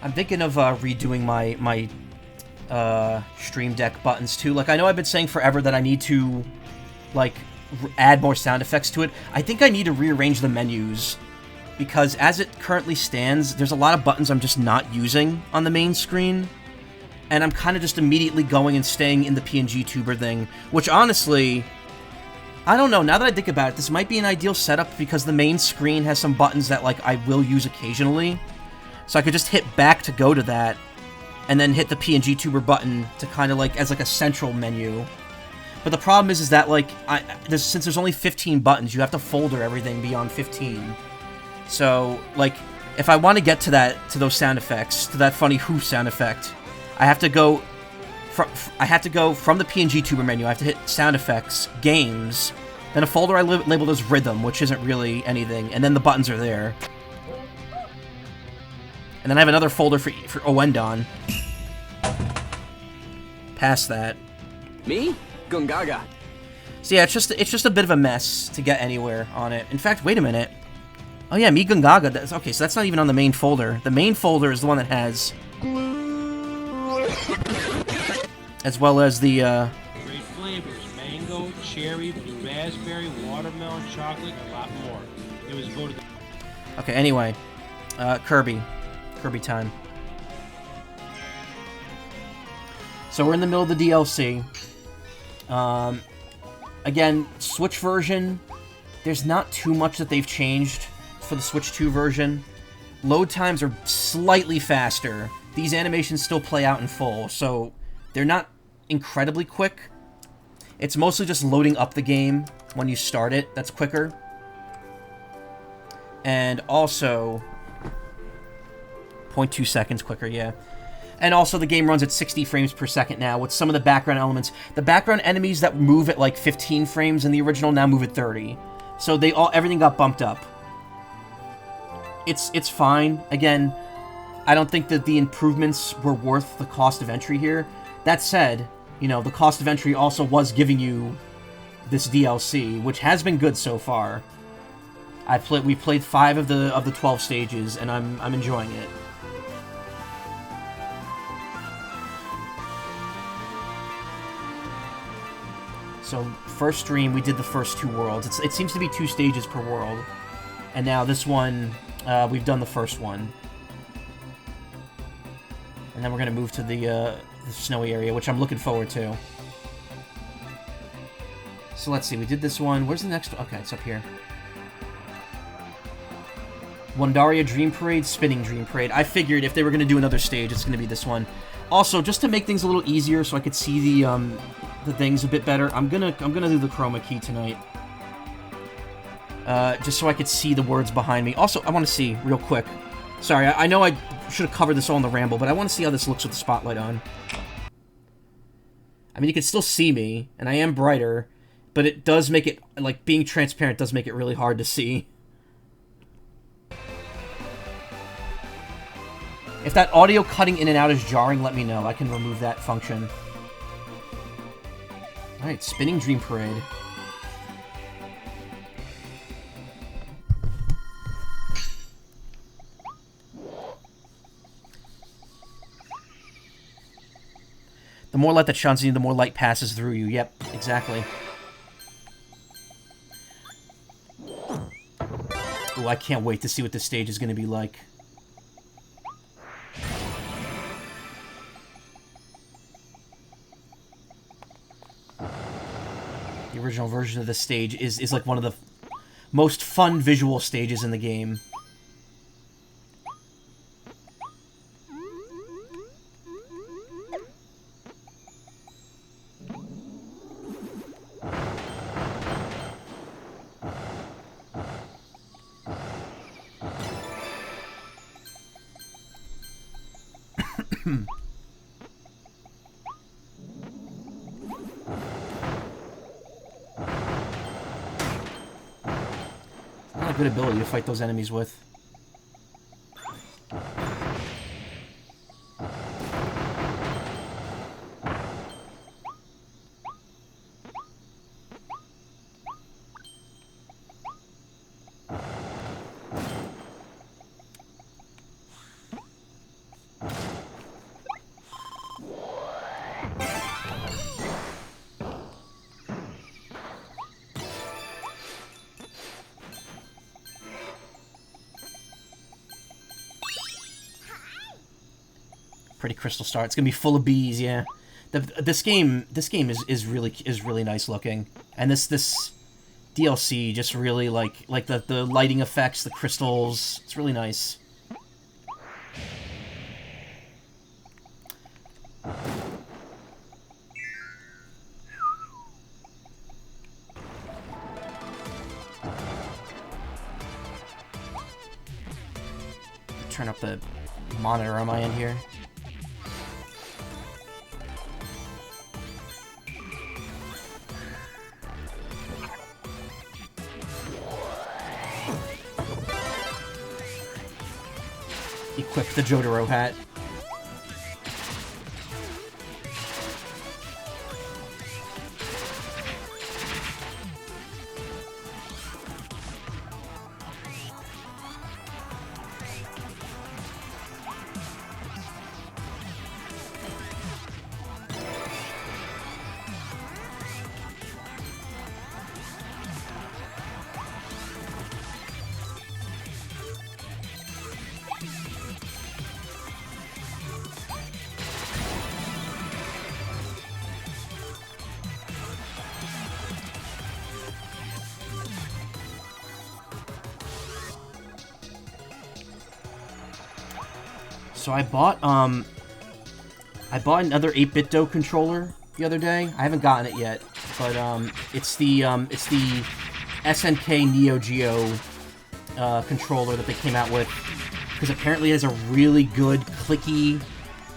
I'm thinking of redoing my Stream Deck buttons too. Like, I know I've been saying forever that I need to, like, add more sound effects to it. I think I need to rearrange the menus, because as it currently stands, there's a lot of buttons I'm just not using on the main screen, and I'm kind of just immediately going and staying in the PNG tuber thing, which honestly, I don't know, now that I think about it, this might be an ideal setup because the main screen has some buttons that, like, I will use occasionally, so I could just hit back to go to that, and then hit the PNG tuber button to kind of, like, as, like, a central menu. But the problem is that, like, since there's only 15 buttons, you have to folder everything beyond 15. So, like, if I want to get to those sound effects, to that funny who sound effect, I have to go from the PNG tuber menu. I have to hit sound effects, games, then a folder I labeled as rhythm, which isn't really anything, and then the buttons are there. And then I have another folder for Owendon. Past that. Me? Gungaga. So yeah, it's just a bit of a mess to get anywhere on it. In fact, wait a minute. Oh yeah, me Gungaga. Okay, so that's not even on the main folder. The main folder is the one that has, as well as the great flavors: mango, cherry, blue raspberry, watermelon, chocolate, and a lot more. It was voted. Okay, anyway, Kirby time. So we're in the middle of the DLC. Again, Switch version, there's not too much that they've changed for the Switch 2 version. Load times are slightly faster. These animations still play out in full, so they're not incredibly quick. It's mostly just loading up the game when you start it that's quicker. And also 0.2 seconds quicker, yeah. And also, the game runs at 60 frames per second now, with some of the background elements. The background enemies that move at, like, 15 frames in the original now move at 30. So everything got bumped up. It's fine. Again, I don't think that the improvements were worth the cost of entry here. That said, you know, the cost of entry also was giving you this DLC, which has been good so far. We've played 5 of the 12 stages, and I'm enjoying it. So, first stream, we did the first 2 worlds. It seems to be 2 stages per world. And now this one, we've done the first one. And then we're going to move to the snowy area, which I'm looking forward to. So let's see, we did this one. Where's the next one? Okay, it's up here. Wandaria Dream Parade, Spinning Dream Parade. I figured if they were going to do another stage, it's going to be this one. Also, just to make things a little easier so I could see the things a bit better, I'm gonna do the chroma key tonight. Just so I could see the words behind me. Also, I want to see, real quick. Sorry, I know I should have covered this all in the ramble, but I want to see how this looks with the spotlight on. I mean, you can still see me, and I am brighter, but it does make it, like, being transparent does make it really hard to see. If that audio cutting in and out is jarring, let me know. I can remove that function. Alright, Spinning Dream Parade. The more light that shines on you, the more light passes through you. Yep, exactly. Oh, I can't wait to see what this stage is going to be like. The original version of this stage is like one of the most fun visual stages in the game. Not a good ability to fight those enemies with. pretty crystal star. It's gonna be full of bees. Yeah, this game is really nice looking, and this DLC just really like the lighting effects, the crystals. It's really nice. Turn up the monitor on my end here. Equip the Jotaro hat. So I bought another 8BitDo controller the other day. I haven't gotten it yet, but it's the SNK Neo Geo controller that they came out with, because apparently it has a really good clicky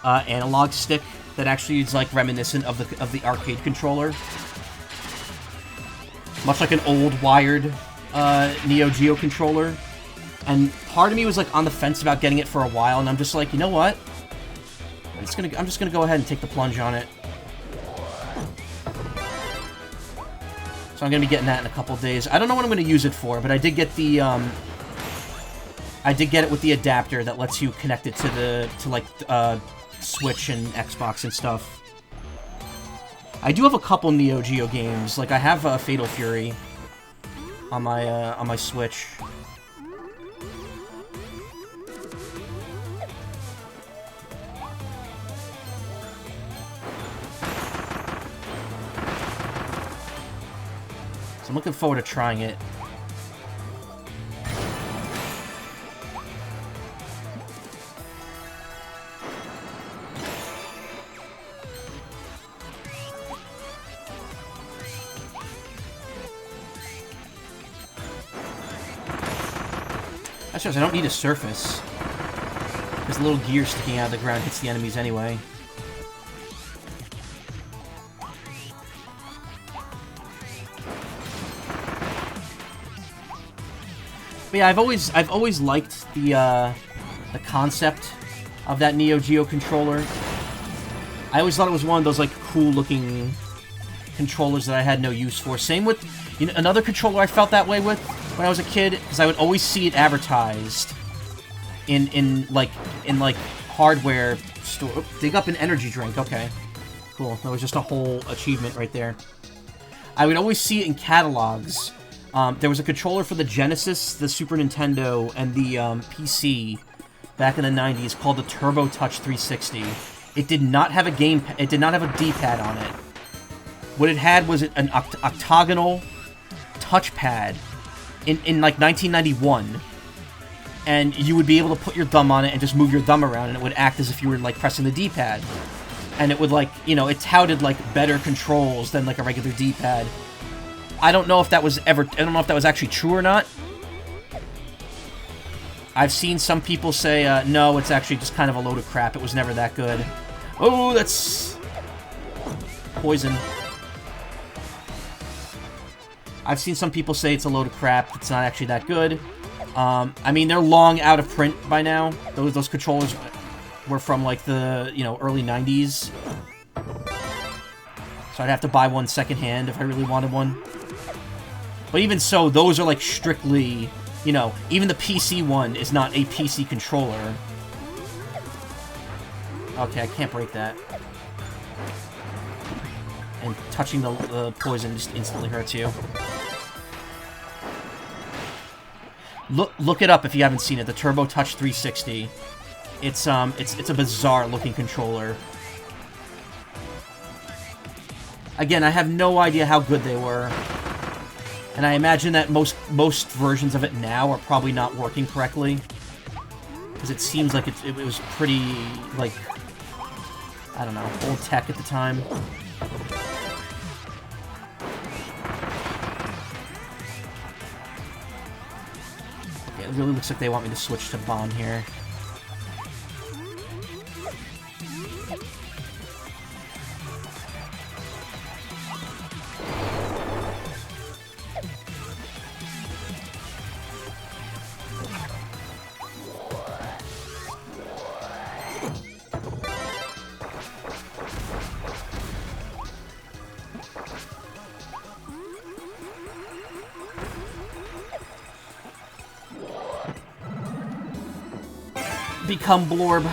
analog stick that actually is like reminiscent of the arcade controller, much like an old wired Neo Geo controller. And part of me was like on the fence about getting it for a while, and I'm just like, you know what? I'm just gonna go ahead and take the plunge on it. So I'm gonna be getting that in a couple days. I don't know what I'm gonna use it for, but I did get the I did get it with the adapter that lets you connect it to Switch and Xbox and stuff. I do have a couple Neo Geo games. Like I have Fatal Fury on my Switch. I'm looking forward to trying it. That shows I don't need a surface, because the little gear sticking out of the ground hits the enemies anyway. But yeah, I've always liked the concept of that Neo Geo controller. I always thought it was one of those like cool looking controllers that I had no use for. Same with, you know, another controller I felt that way with when I was a kid, because I would always see it advertised in hardware store. Oh, dig up an energy drink. Okay, cool. That was just a whole achievement right there. I would always see it in catalogs. There was a controller for the Genesis, the Super Nintendo, and the PC back in the 90s called the Turbo Touch 360. It did not have a it did not have a D-pad on it. What it had was an octagonal touchpad in like 1991, and you would be able to put your thumb on it and just move your thumb around, and it would act as if you were like pressing the D-pad. And it would like, you know, it touted like better controls than like a regular D-pad. I don't know if that was actually true or not. I've seen some people say, no, it's actually just kind of a load of crap. It was never that good. Oh, that's poison. I've seen some people say it's a load of crap. It's not actually that good. I mean, they're long out of print by now. Those controllers were from like the, you know, early 90s. So I'd have to buy one secondhand if I really wanted one. But even so, those are like strictly, you know, even the PC one is not a PC controller. Okay, I can't break that. And touching the poison just instantly hurts you. Look it up if you haven't seen it. The Turbo Touch 360. It's a bizarre looking controller. Again, I have no idea how good they were. And I imagine that most versions of it now are probably not working correctly. Because it seems like it was pretty, like, I don't know, old tech at the time. Okay, it really looks like they want me to switch to Bon here. Become Blorb.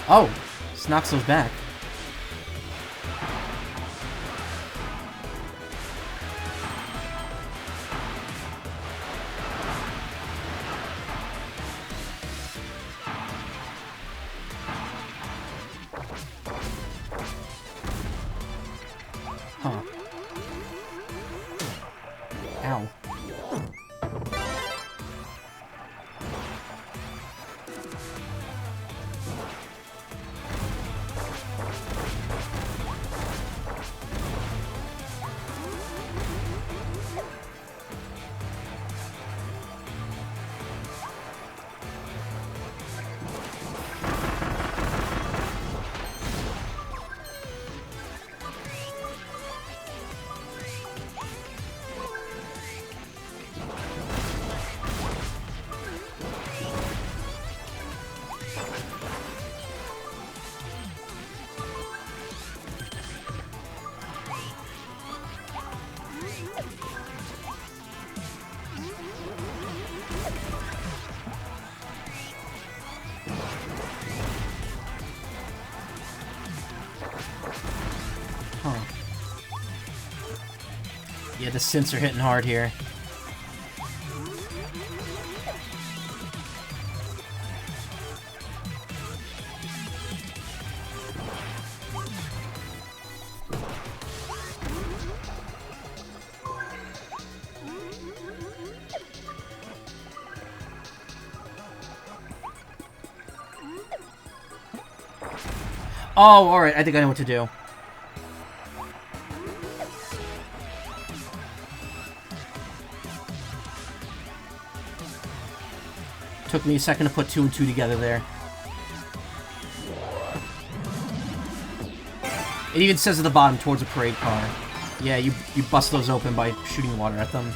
Oh, this knocks those back. Huh. Ow. Huh. Yeah, the synths are hitting hard here. Oh, alright, I think I know what to do. Took me a second to put 2 and 2 together there. It even says at the bottom, towards a parade car. Yeah, you bust those open by shooting water at them.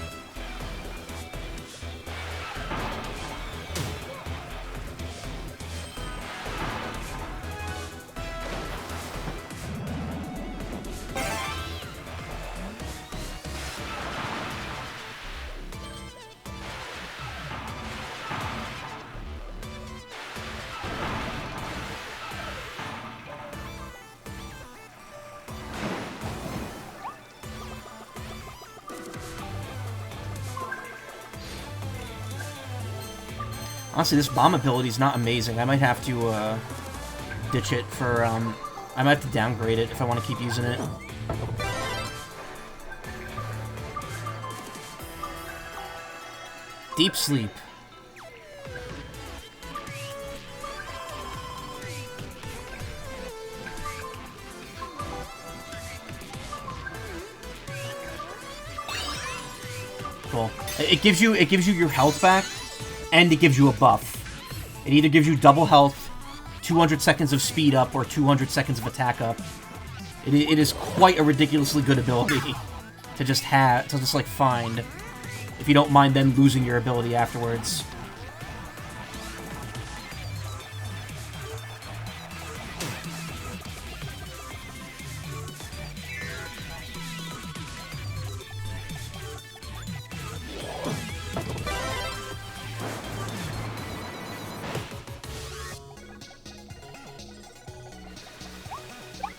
Honestly, this bomb ability is not amazing. I might have to ditch it for, I might have to downgrade it if I want to keep using it. Deep sleep. Cool. It gives you your health back. And it gives you a buff. It either gives you double health, 200 seconds of speed up, or 200 seconds of attack up. It is quite a ridiculously good ability to just like find, if you don't mind then losing your ability afterwards.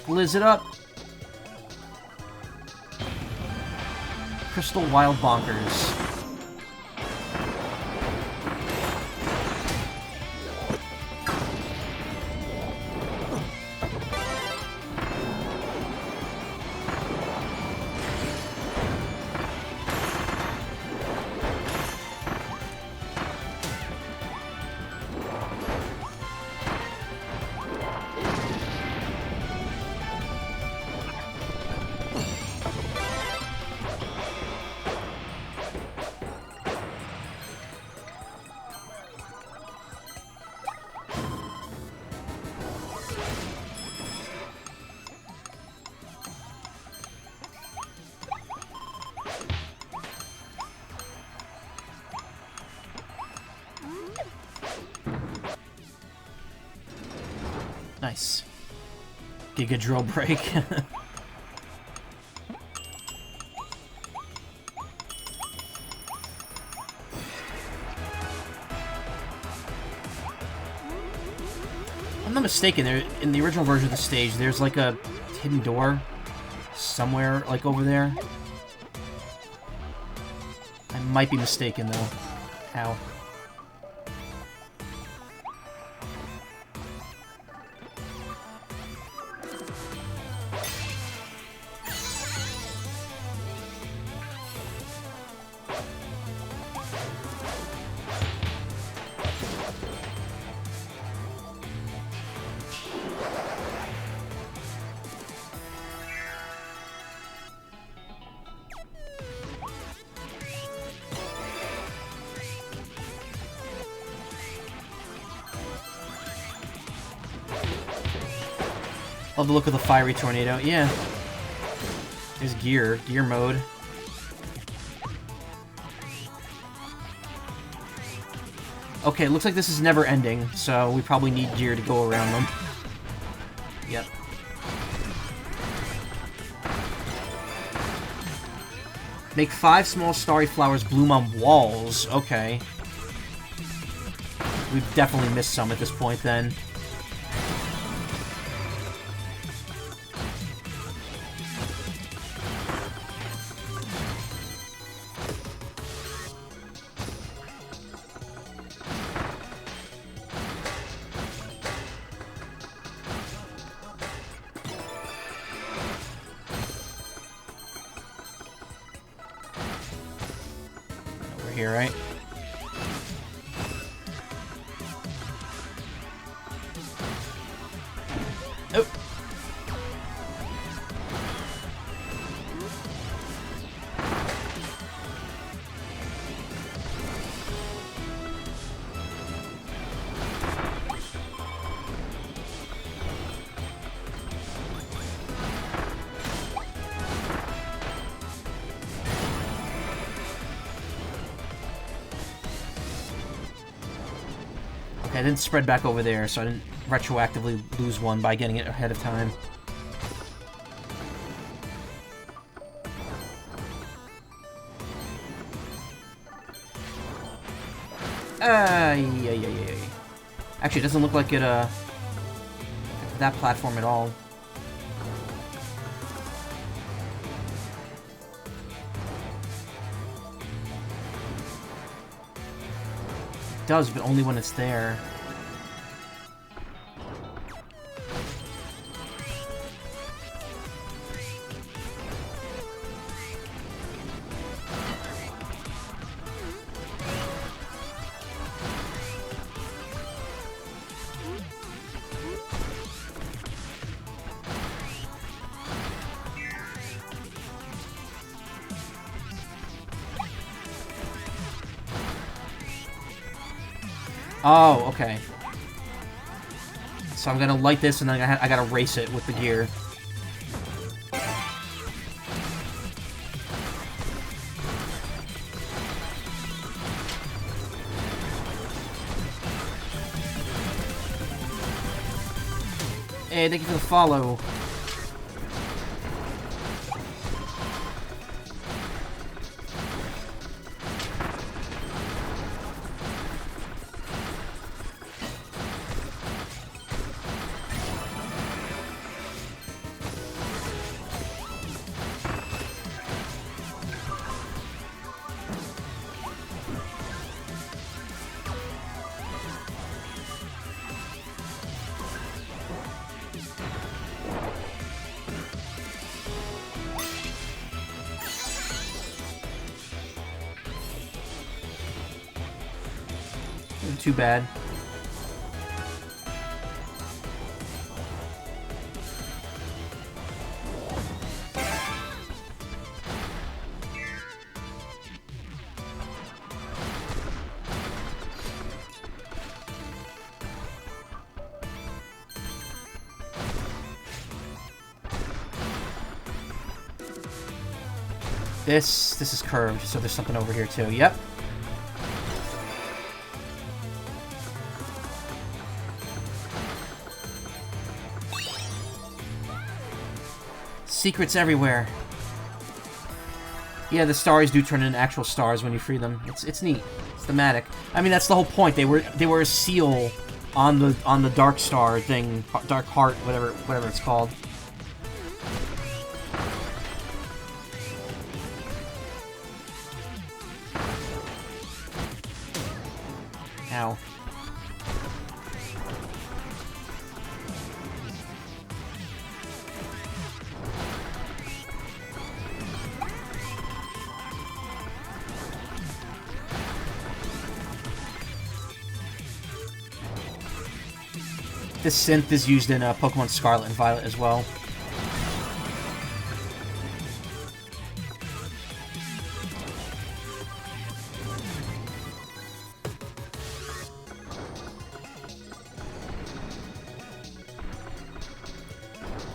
Blizz it up. Crystal Wild Bonkers. Nice. Giga Drill Break. I'm not mistaken, there in the original version of the stage, there's like a hidden door somewhere, like over there. I might be mistaken though. Ow. Love the look of the fiery tornado. Yeah. There's gear mode. Okay, looks like this is never ending, so we probably need gear to go around them. Yep. Make 5 small starry flowers bloom on walls. Okay. We've definitely missed some at this point then. Here, right? Oh. I didn't spread back over there, so I didn't retroactively lose one by getting it ahead of time. Yeah. Actually, it doesn't look like it, that platform at all. It does, but only when it's there. Oh, okay. So I'm gonna light this and then I gotta race it with the gear. Hey, thank you for the follow. Wasn't too bad. This is curved, so there's something over here too. Yep. Secrets everywhere. Yeah, the stars do turn into actual stars when you free them. It's neat. It's thematic. I mean, that's the whole point. They were a seal on the dark star thing, dark heart, whatever it's called. Ow. This synth is used in Pokemon Scarlet and Violet as well.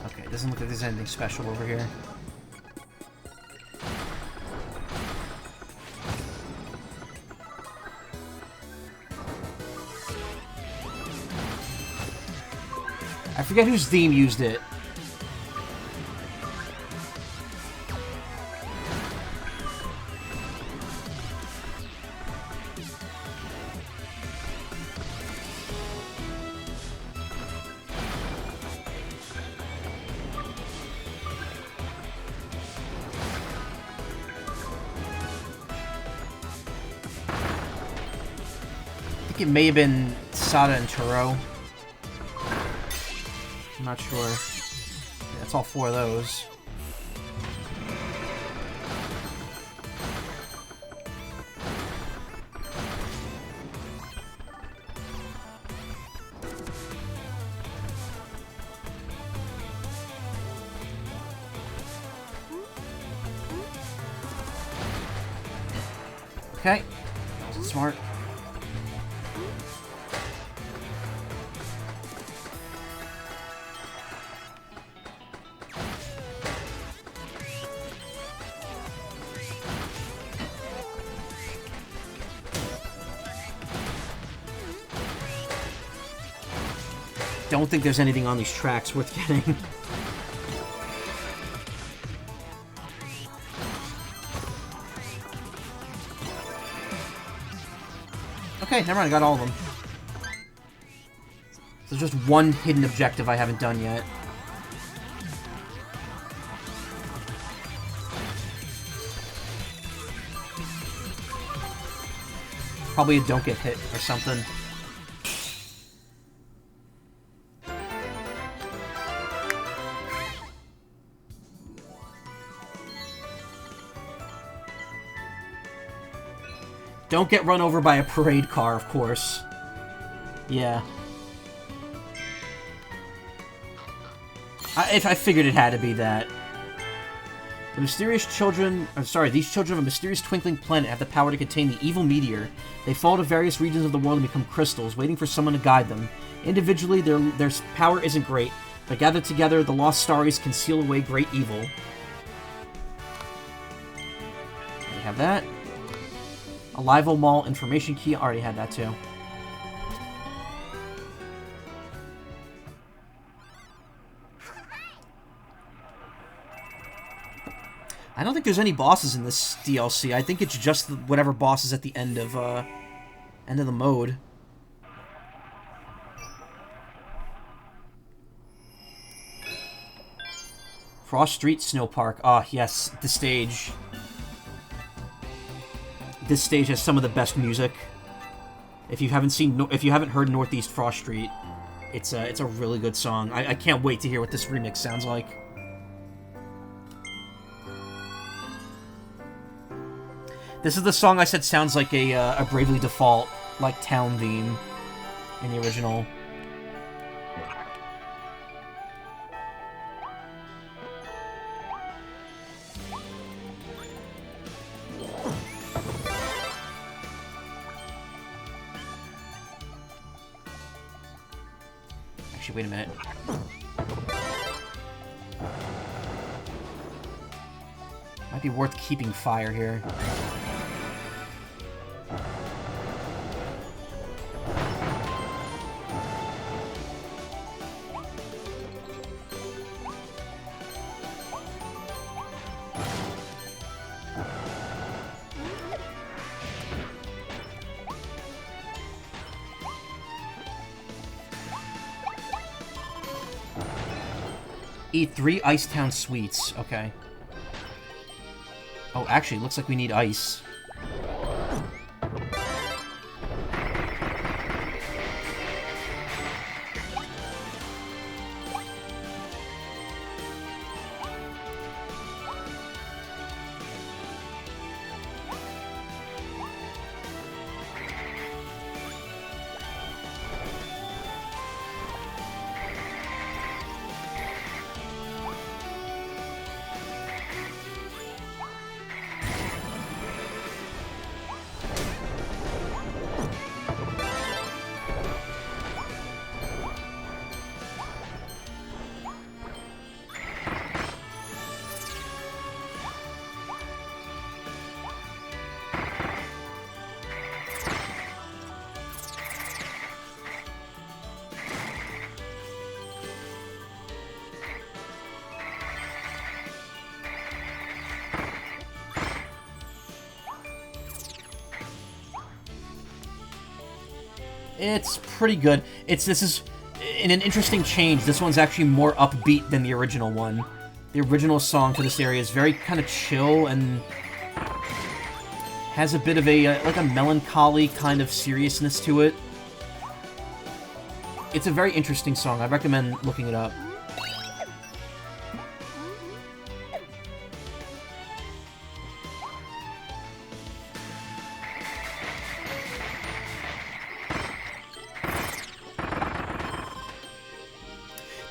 Okay, doesn't look like there's anything special over here. I forget whose theme used it. I think it may have been Sada and Turo. I'm not sure. Yeah, that's all 4 of those. Okay. Smart. Don't think there's anything on these tracks worth getting. Okay, never mind, I got all of them. So there's just one hidden objective I haven't done yet. Probably a don't get hit or something. Don't get run over by a parade car, of course. Yeah. I figured it had to be that. The mysterious children... I'm sorry, these children of a mysterious twinkling planet have the power to contain the evil meteor. They fall to various regions of the world and become crystals, waiting for someone to guide them. Individually, their power isn't great, but gathered together, the lost stars can seal away great evil. We have that. A Livo Mall information key. Already had that too. I don't think there's any bosses in this DLC. I think it's just whatever boss is at the end of the mode. Frost Street Snow Park. Ah, yes, the stage. This stage has some of the best music. If you haven't heard Northeast Frost Street, it's a really good song. I can't wait to hear what this remix sounds like. This is the song I said sounds like a Bravely Default like, town theme in the original. Actually, wait a minute. Might be worth keeping fire here. Eat 3 Icetown sweets. Okay. Oh, actually, looks like we need ice. It's pretty good. This is in an interesting change. This one's actually more upbeat than the original one. The original song for this area is very kind of chill and has a bit of a like a melancholy kind of seriousness to it. It's a very interesting song. I recommend looking it up.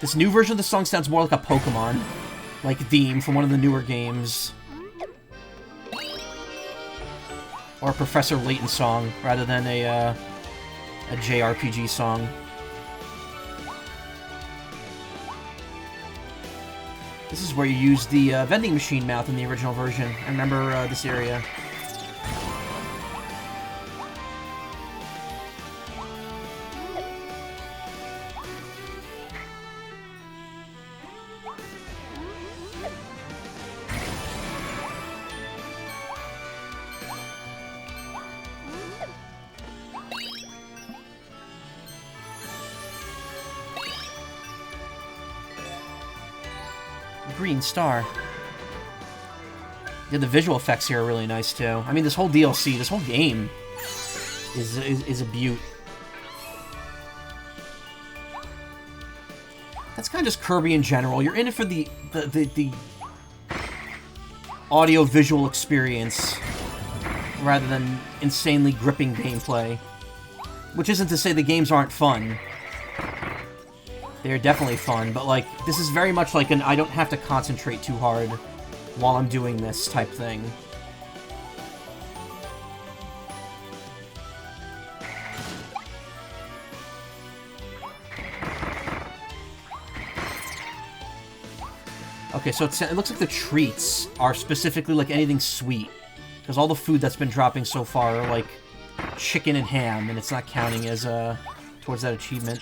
This new version of the song sounds more like a Pokemon, like, theme from one of the newer games. Or a Professor Layton song, rather than a JRPG song. This is where you use the vending machine mouth in the original version. I remember this area. Green star. Yeah, the visual effects here are really nice too. I mean, this whole DLC, this whole game is a beaut. That's kind of just Kirby in general. You're in it for the audio-visual experience rather than insanely gripping gameplay. Which isn't to say the games aren't fun. They're definitely fun, but, like, this is very much like an I don't have to concentrate too hard while I'm doing this type thing. Okay, so it looks like the treats are specifically, like, anything sweet. Because all the food that's been dropping so far are, like, chicken and ham, and it's not counting as, towards that achievement.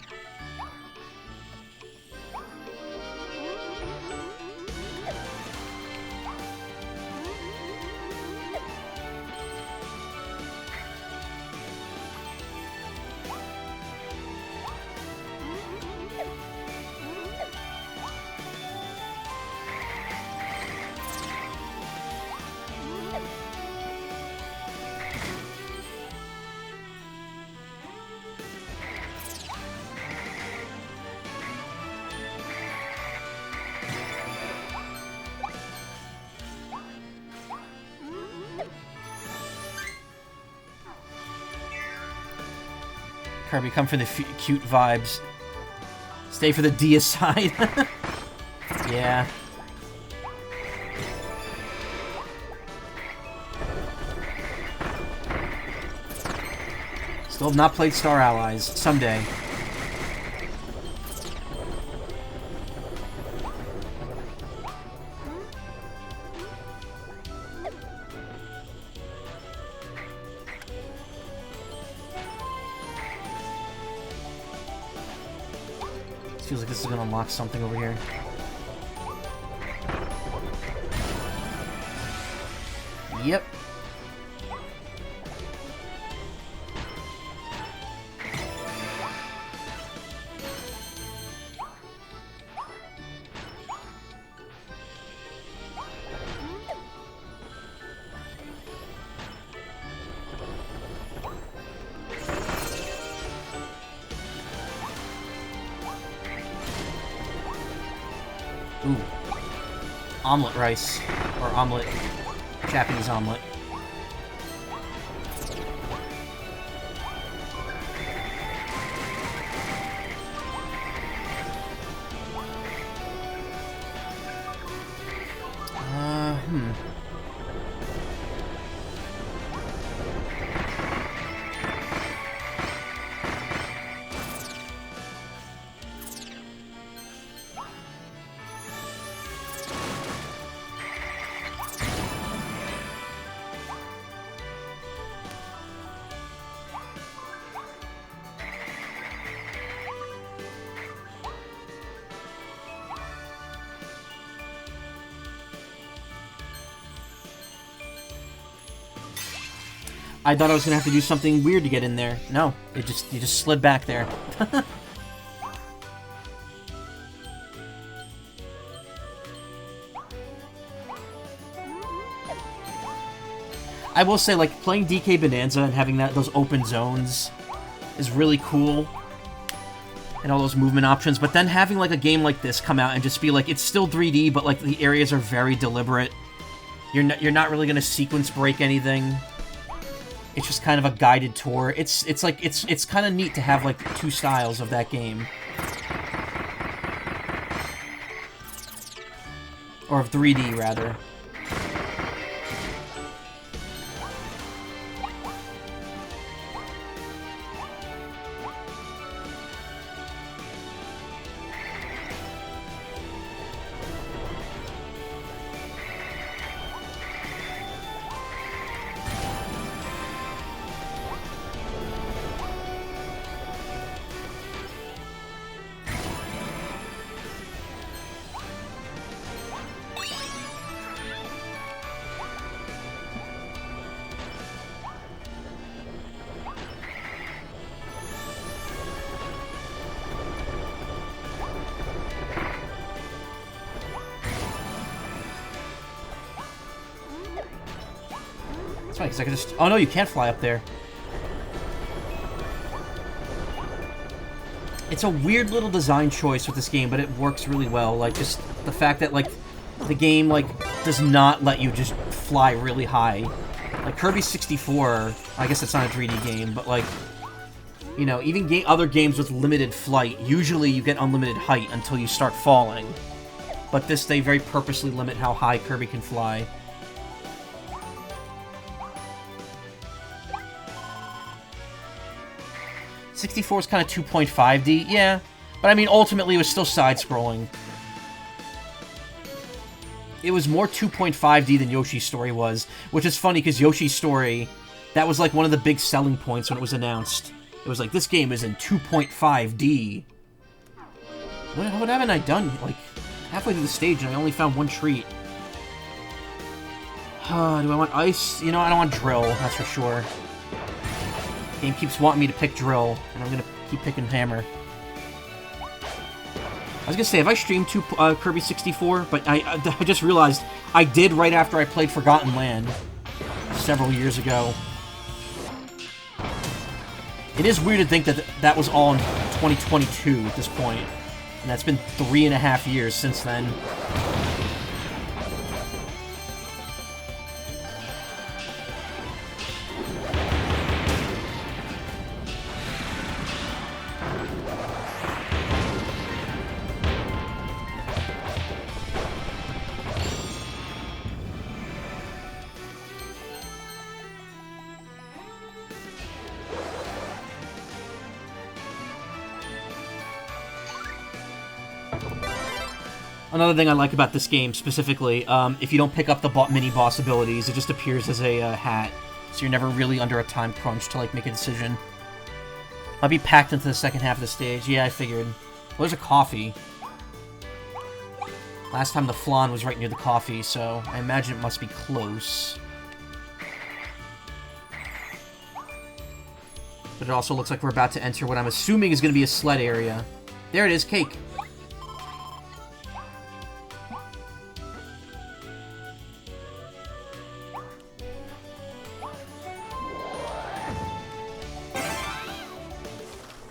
Kirby, come for the cute vibes. Stay for the deicide. Yeah. Still have not played Star Allies. Someday. Feels like this is gonna unlock something over here. Yep. Ooh. Omelet rice. Or omelet. Japanese omelet. I thought I was gonna have to do something weird to get in there. No, you just slid back there. I will say, like, playing DK Bonanza and having those open zones is really cool. And all those movement options, but then having, like, a game like this come out and just be like, it's still 3D, but, like, the areas are very deliberate. You're not really gonna sequence break anything. It's just kind of a guided tour. It's kind of neat to have, like, two styles of that game. Or of 3D, rather. Because I can just... Oh no, you can't fly up there. It's a weird little design choice with this game, but it works really well. Like, just the fact that, like, the game, like, does not let you just fly really high. Like, Kirby 64, I guess it's not a 3D game, but, like, you know, even other games with limited flight, usually you get unlimited height until you start falling. But this, they very purposely limit how high Kirby can fly. 64 is kind of 2.5D, yeah. But I mean, ultimately, it was still side-scrolling. It was more 2.5D than Yoshi's Story was, which is funny, because Yoshi's Story, that was like one of the big selling points when it was announced. It was like, this game is in 2.5D. What haven't I done? Like, halfway through the stage, and I only found one treat. Do I want ice? You know, I don't want drill, that's for sure. Game keeps wanting me to pick drill, and I'm gonna keep picking hammer. I was gonna say, have I streamed Kirby 64? But I just realized I did right after I played Forgotten Land several years ago. It is weird to think that that was all in 2022 at this point, and that's been 3.5 years since then. Another thing I like about this game, specifically, if you don't pick up the mini-boss abilities, it just appears as a hat. So you're never really under a time crunch to, like, make a decision. Might be packed into the second half of the stage. Yeah, I figured. Well, there's a coffee. Last time the flan was right near the coffee, so I imagine it must be close. But it also looks like we're about to enter what I'm assuming is going to be a sled area. There it is, cake.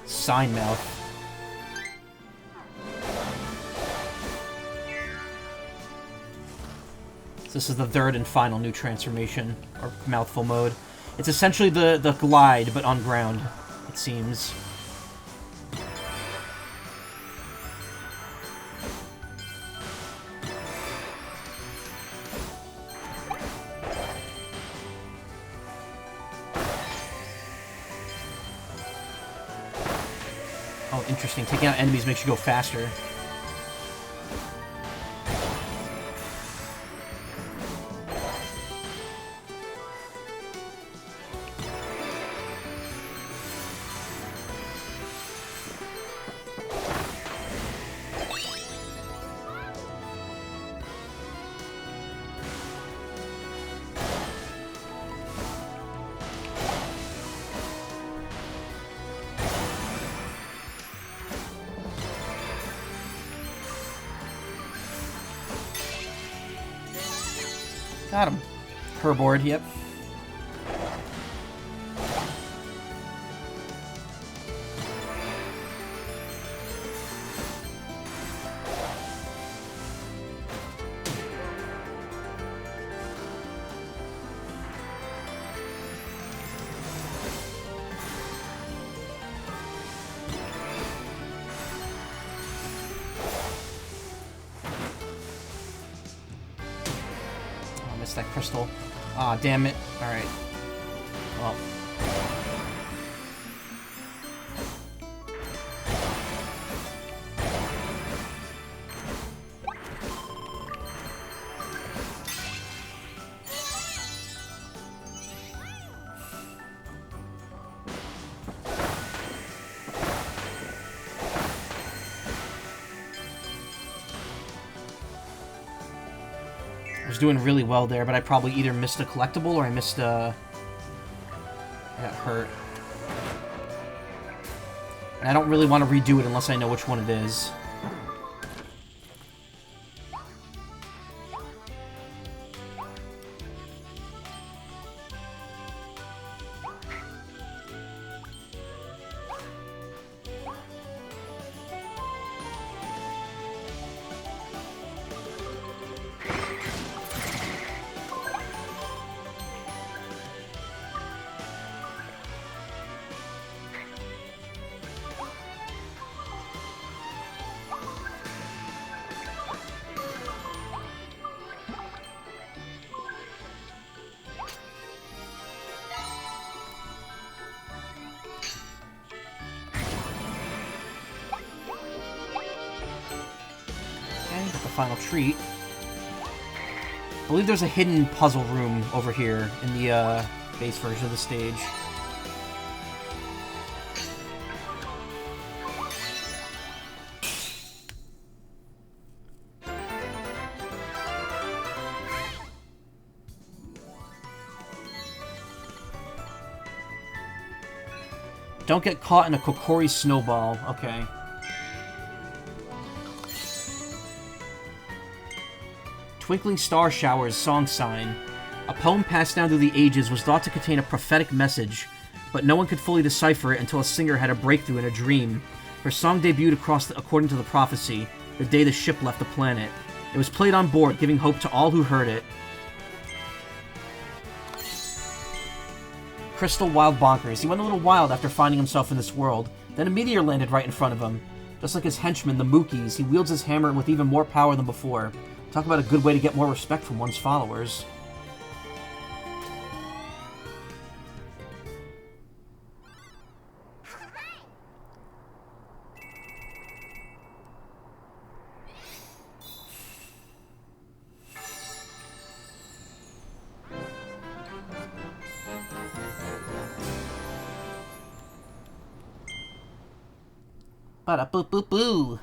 Sign mouth. This is the third and final new transformation, or mouthful mode. It's essentially the glide, but on ground, it seems. Oh, interesting. Taking out enemies makes you go faster. Got him. Per board, yep. That crystal. Ah, damn it. Alright. Well. I was doing really well there, but I probably either missed a collectible or I missed a... I got hurt. And I don't really want to redo it unless I know which one it is. Final treat. I believe there's a hidden puzzle room over here in the base version of the stage. Don't get caught in a Kokori snowball. Okay. Twinkling Star Shower's song sign. A poem passed down through the ages was thought to contain a prophetic message, but no one could fully decipher it until a singer had a breakthrough in a dream. Her song debuted according to the prophecy, the day the ship left the planet. It was played on board, giving hope to all who heard it. Crystal Wild Bonkers. He went a little wild after finding himself in this world. Then a meteor landed right in front of him. Just like his henchmen, the Mookies, he wields his hammer with even more power than before. Talk about a good way to get more respect from one's followers. Ba-da-boo-boo-boo.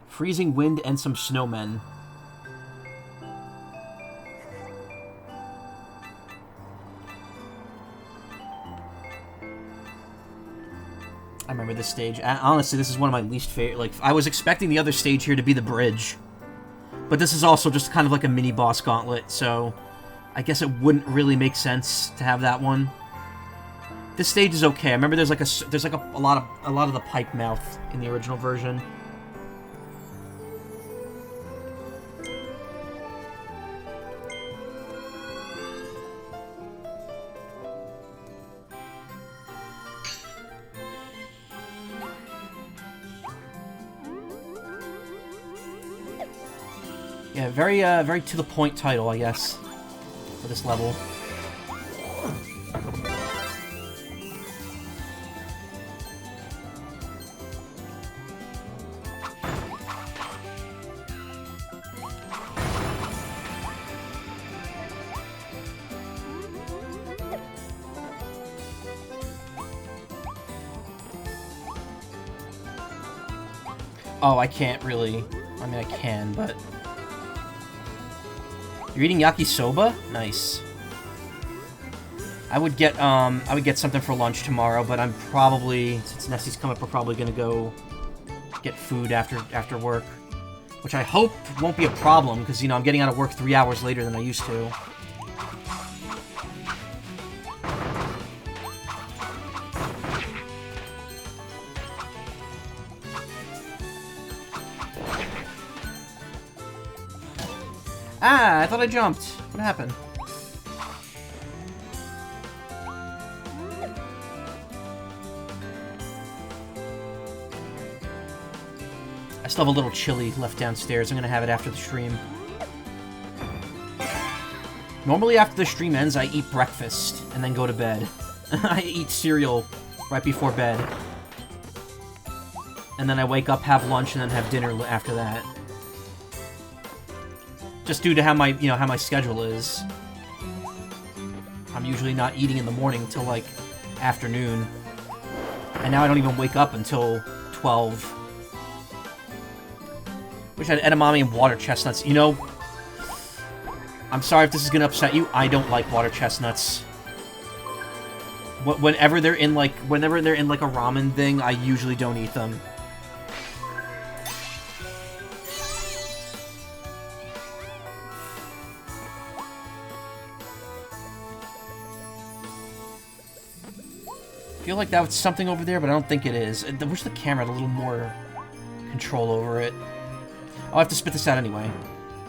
Freezing wind and some snowmen. I remember this stage. Honestly, this is one of my least favorite. Like, I was expecting the other stage here to be the bridge. But this is also just kind of like a mini-boss gauntlet, so I guess it wouldn't really make sense to have that one. This stage is okay. I remember there's like a lot of the pipe mouth in the original version. Yeah, very to the point title, I guess, for this level. Oh, I can't really. I mean, I can, but... You're eating yakisoba? Nice. I would get something for lunch tomorrow, but I'm probably, since Nessie's come up, we're probably gonna go get food after work. Which I hope won't be a problem, because, you know, I'm getting out of work 3 hours later than I used to. Ah, I thought I jumped. What happened? I still have a little chili left downstairs. I'm gonna have it after the stream. Normally after the stream ends, I eat breakfast and then go to bed. I eat cereal right before bed. And then I wake up, have lunch, and then have dinner after that. Just due to how my schedule is. I'm usually not eating in the morning until, like, afternoon. And now I don't even wake up until 12. Wish I had edamame and water chestnuts. You know, I'm sorry if this is gonna upset you, I don't like water chestnuts. Whenever they're in, like, a ramen thing, I usually don't eat them. I feel like that was something over there, but I don't think it is. I wish the camera had a little more control over it. I'll have to spit this out anyway.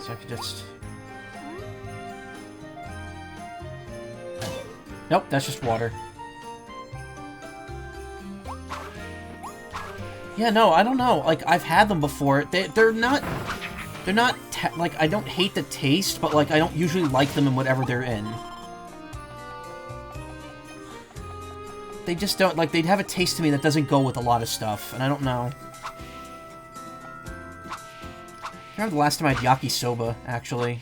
So I could just... Nope, that's just water. Yeah, no, I don't know. Like, I've had them before. They're not... like, I don't hate the taste, but, like, I don't usually like them in whatever they're in. They just don't, like, they'd have a taste to me that doesn't go with a lot of stuff, and I don't know. I remember the last time I had yakisoba, actually.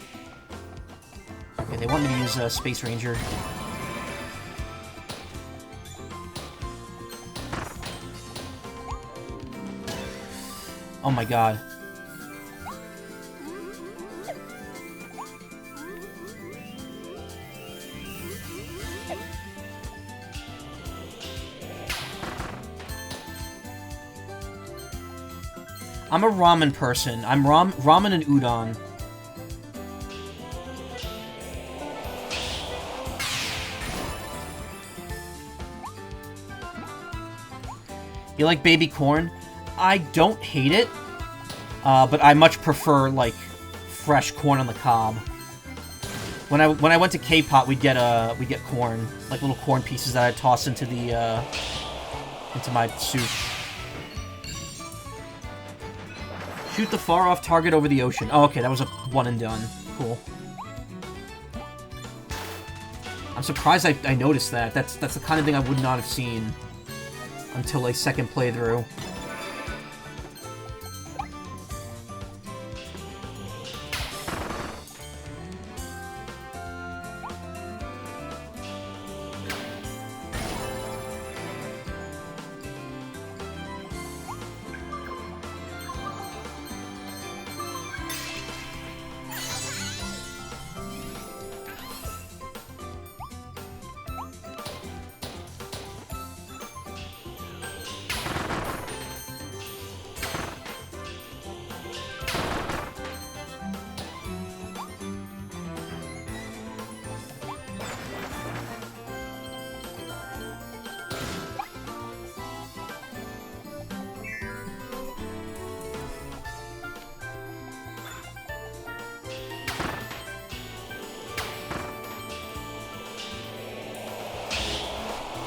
Okay, they want me to use Space Ranger. Oh my god. I'm a ramen person. I'm ramen and udon. You like baby corn? I don't hate it, but I much prefer, like, fresh corn on the cob. When I went to K-Pot, we'd get corn, like little corn pieces that I'd toss into the into my soup. Shoot the far-off target over the ocean. Oh, okay, that was a one and done. Cool. I'm surprised I noticed that. That's the kind of thing I would not have seen until a second playthrough.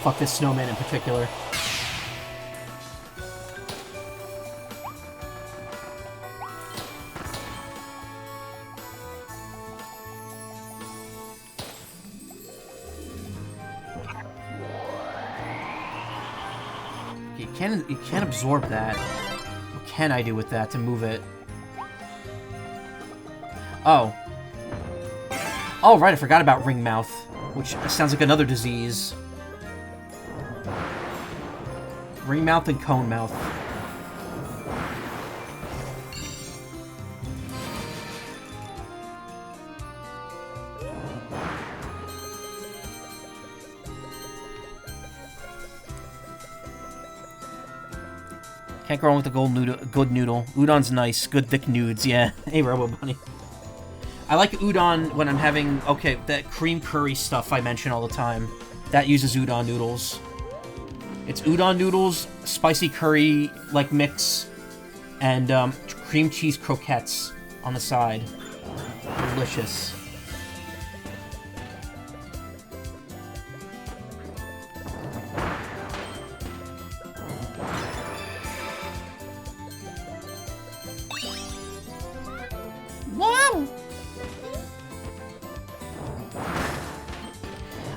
fuck this snowman in particular. You can't absorb that. What can I do with that to move it? Oh. Oh, right, I forgot about ring mouth, which sounds like another disease. Ring mouth and cone mouth. Can't go wrong with the good noodle. Udon's nice. Good thick nudes, yeah. Hey, Robo Bunny. I like udon when I'm having... Okay, that cream curry stuff I mention all the time. That uses udon noodles. It's udon noodles, spicy curry, like, mix, and cream cheese croquettes on the side. Delicious.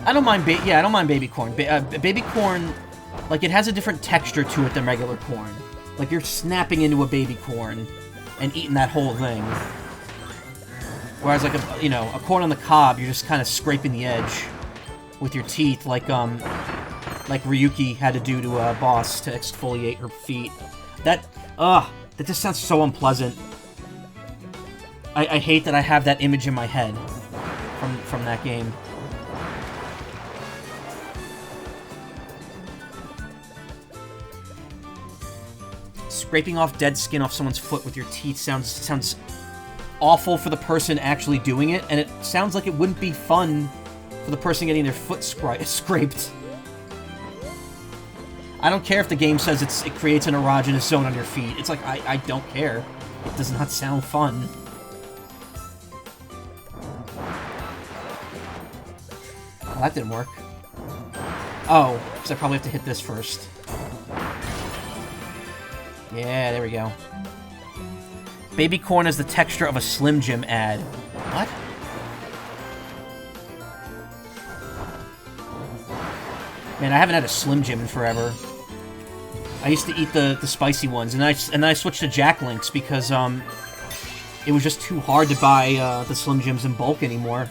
I don't mind I don't mind baby corn. Baby corn, like, it has a different texture to it than regular corn. Like, you're snapping into a baby corn and eating that whole thing. Whereas, like, a corn on the cob, you're just kind of scraping the edge with your teeth, like Ryuki had to do to a boss to exfoliate her feet. That just sounds so unpleasant. I hate that I have that image in my head from that game. Scraping off dead skin off someone's foot with your teeth sounds awful for the person actually doing it, and it sounds like it wouldn't be fun for the person getting their foot scraped. I don't care if the game says it creates an erogenous zone on your feet. It's like, I don't care. It does not sound fun. Oh, that didn't work. Oh, because I probably have to hit this first. Yeah, there we go. Baby corn is the texture of a Slim Jim ad. What? Man, I haven't had a Slim Jim in forever. I used to eat the spicy ones, and then I switched to Jack Links because it was just too hard to buy the Slim Jims in bulk anymore.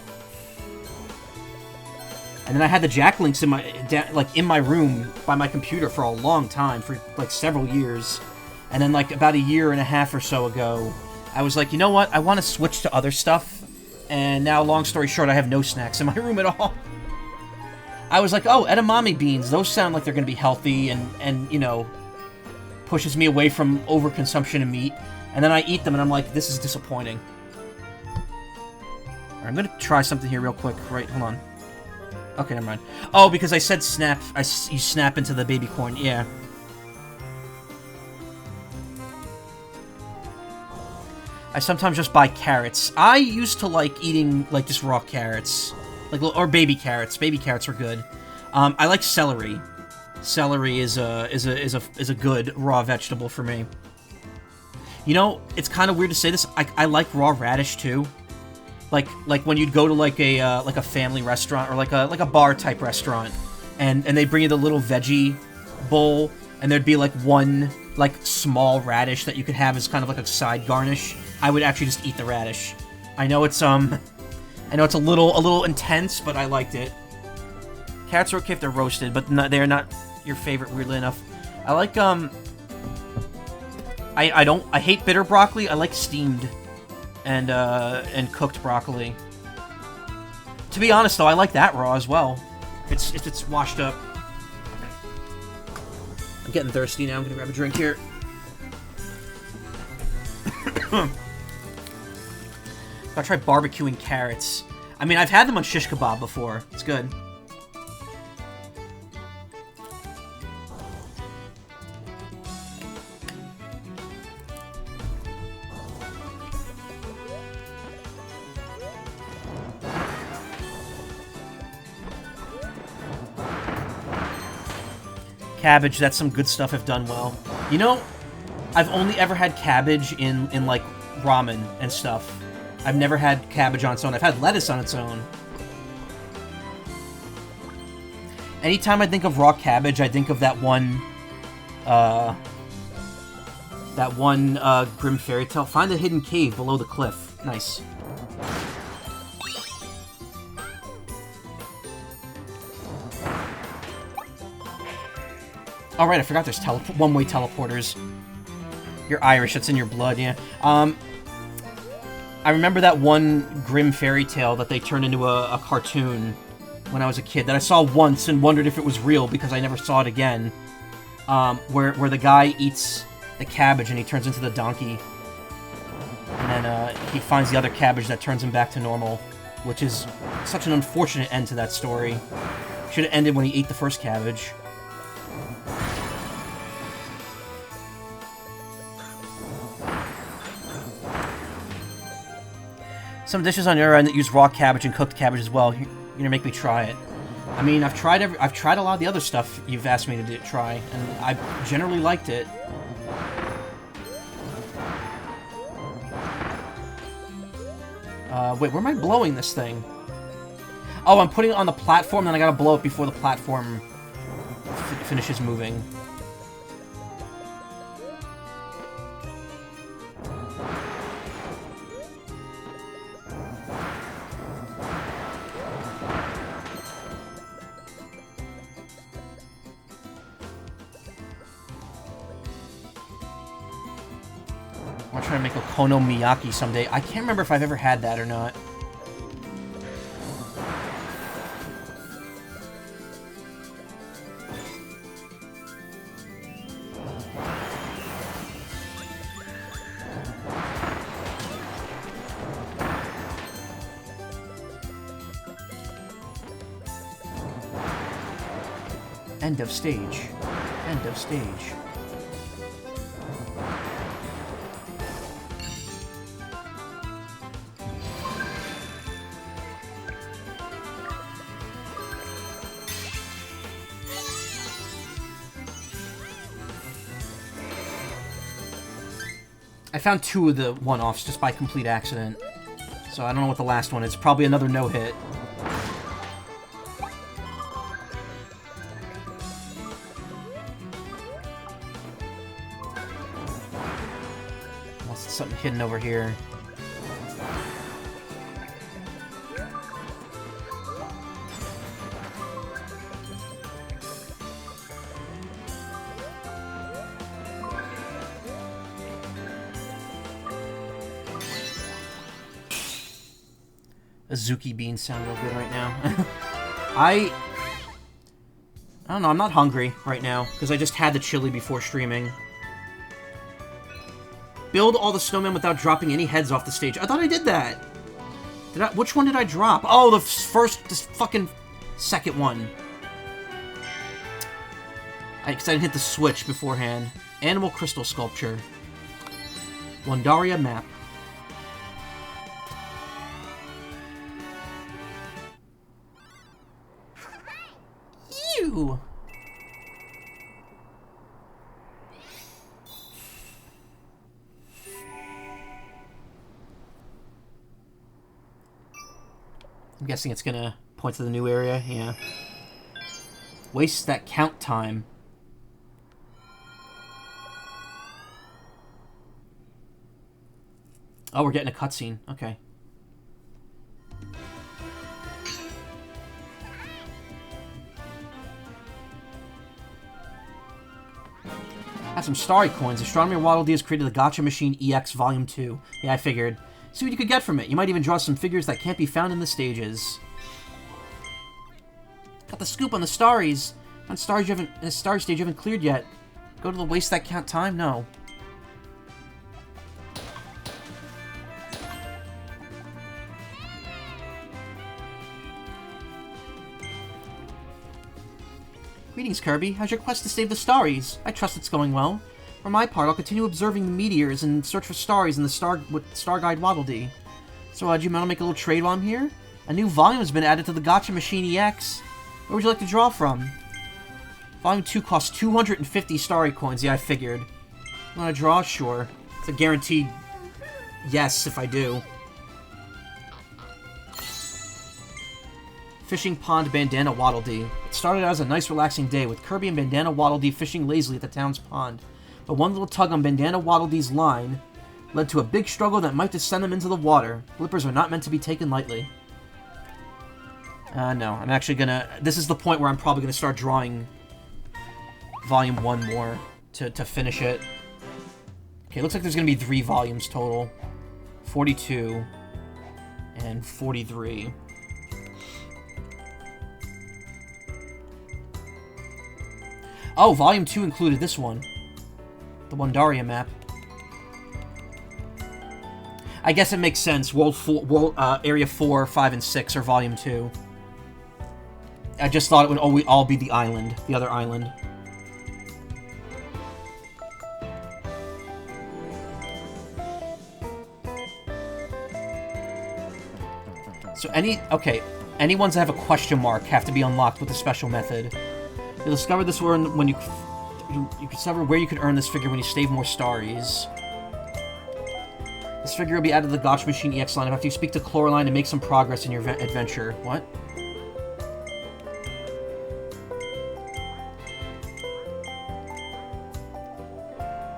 And then I had the Jack Links in my room by my computer for a long time, for like several years. And then, like, about a year and a half or so ago, I was like, you know what? I want to switch to other stuff. And now, long story short, I have no snacks in my room at all. I was like, oh, edamame beans. Those sound like they're going to be healthy and, you know, pushes me away from overconsumption of meat. And then I eat them, and I'm like, this is disappointing. All right, I'm going to try something here real quick. Right, hold on. Okay, never mind. Oh, because I said snap. You snap into the baby corn. Yeah. I sometimes just buy carrots. I used to like eating, like, just raw carrots. Like, or baby carrots. Baby carrots are good. I like celery. Celery is a good raw vegetable for me. You know, it's kind of weird to say this. I like raw radish too. Like when you'd go to like a family restaurant or like a bar type restaurant, and they bring you the little veggie bowl, and there'd be like one like small radish that you could have as kind of like a side garnish. I would actually just eat the radish. I know it's a little intense, but I liked it. Carrots are okay if they're roasted, but they're not your favorite, weirdly enough. I like I hate bitter broccoli. I like steamed and cooked broccoli. To be honest though, I like that raw as well. If it's washed up. I'm getting thirsty now. I'm gonna grab a drink here. I'll try barbecuing carrots. I mean, I've had them on shish kebab before. It's good. Cabbage, that's some good stuff if done well. You know, I've only ever had cabbage in like, ramen and stuff. I've never had cabbage on its own. I've had lettuce on its own. Anytime I think of raw cabbage, I think of that one Grim Fairy Tale. Find the hidden cave below the cliff. Nice. Oh, right, I forgot there's one-way teleporters. You're Irish, it's in your blood, yeah. I remember that one Grim Fairy Tale that they turned into a cartoon when I was a kid that I saw once and wondered if it was real because I never saw it again. Where the guy eats the cabbage and he turns into the donkey. And then he finds the other cabbage that turns him back to normal, which is such an unfortunate end to that story. Should have ended when he ate the first cabbage. Some dishes on your end that use raw cabbage and cooked cabbage as well. You're gonna make me try it. I mean, I've tried a lot of the other stuff you've asked me to try, and I've generally liked it. Wait, where am I blowing this thing? Oh, I'm putting it on the platform, then I gotta blow it before the platform finishes moving. I'm trying to make okonomiyaki someday. I can't remember if I've ever had that or not. End of stage. End of stage. I found 2 of the one-offs just by complete accident. So I don't know what the last one is. Probably another no-hit. Unless it's something hidden over here. Azuki beans sound real good right now. I don't know, I'm not hungry right now, because I just had the chili before streaming. Build all the snowmen without dropping any heads off the stage. I thought I did that! Which one did I drop? Oh, this fucking second one. Because I didn't hit the switch beforehand. Animal crystal sculpture. Wandaria map. Ew! I'm guessing it's gonna point to the new area, yeah. Waste that count time. Oh, we're getting a cutscene. Okay. Have some starry coins. Astronomy Waddle Dee has created the Gacha Machine EX Volume 2. Yeah, I figured. See what you could get from it. You might even draw some figures that can't be found in the stages. Got the scoop on the Starries. On Star stage you haven't cleared yet. Go to the waste that count time? No. Greetings, Kirby. How's your quest to save the Starries? I trust it's going well. For my part, I'll continue observing the meteors and search for Starries in the Star Guide Waddle Dee. So, do you want to make a little trade while I'm here? A new volume has been added to the Gacha Machine EX. Where would you like to draw from? Volume 2 costs 250 Starry Coins. Yeah, I figured. Want to draw? Sure. It's a guaranteed yes if I do. Fishing Pond Bandana Waddle Dee. It started out as a nice relaxing day with Kirby and Bandana Waddle Dee fishing lazily at the town's pond. But one little tug on Bandana Waddle Dee's line led to a big struggle that might just send them into the water. Blippers are not meant to be taken lightly. No, I'm actually gonna... This is the point where I'm probably gonna start drawing Volume 1 more to finish it. Okay, looks like there's gonna be 3 volumes total. 42 and 43. Oh, Volume 2 included this one. The Wandaria map. I guess it makes sense. Area 4, 5, and 6 are Volume 2. I just thought it would all be the island. The other island. So any ones that have a question mark have to be unlocked with a special method. You'll discover this when you discover where you can earn this figure when you save more starries. This figure will be added to the Gotcha Machine EX lineup after you speak to Coraline and make some progress in your adventure. What?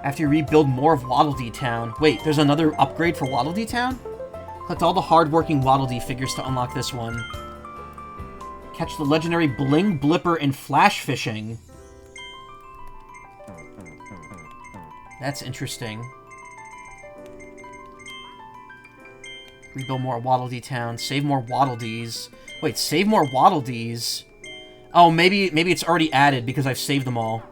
After you rebuild more of Waddle Dee Town. Wait, there's another upgrade for Waddle Dee Town? Collect all the hard-working Waddle Dee figures to unlock this one. Catch the legendary Bling, Blipper, and Flash Fishing. That's interesting. Rebuild more Waddle Dee Town. Save more Waddle Dees. Wait, save more Waddle Dees? Oh, maybe it's already added because I've saved them all.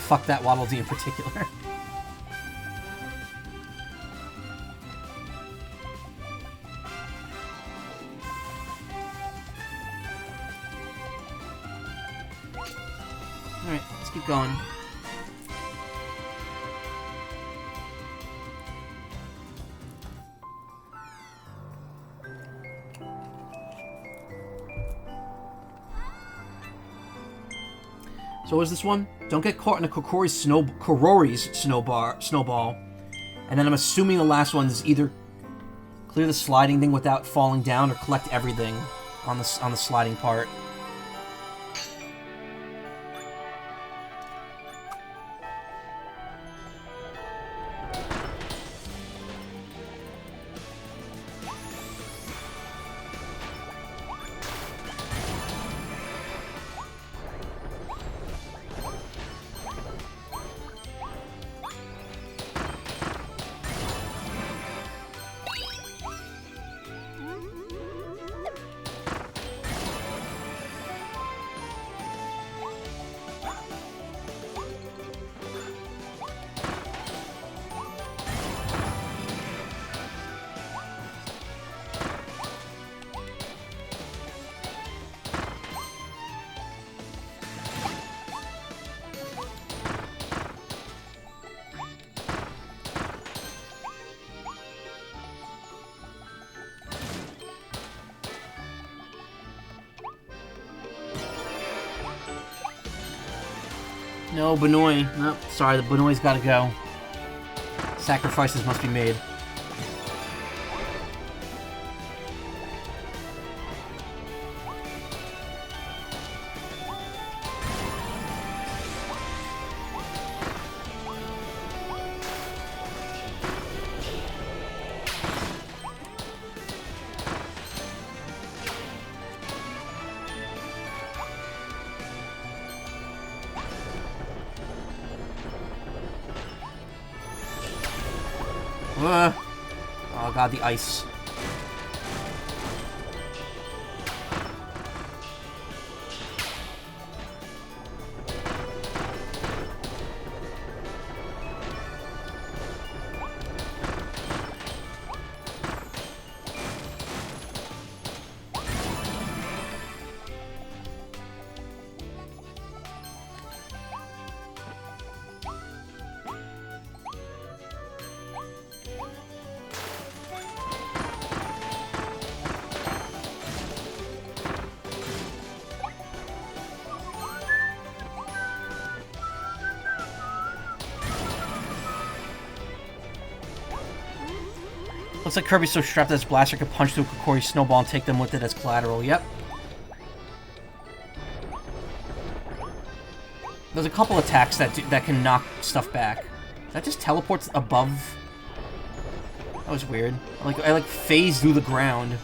Fuck that Waddle Dee in particular. Alright, let's keep going. So what is this one? Don't get caught in a Korori's snowball. And then I'm assuming the last one is either clear the sliding thing without falling down or collect everything on the sliding part. No, Benoy. Nope, sorry, the Benoy's gotta go. Sacrifices must be made. Oh god, the ice. Looks like Kirby's so strapped that his blaster could punch through a Kokori snowball and take them with it as collateral. Yep. There's a couple attacks that can knock stuff back. That just teleports above. That was weird. I like phased through the ground.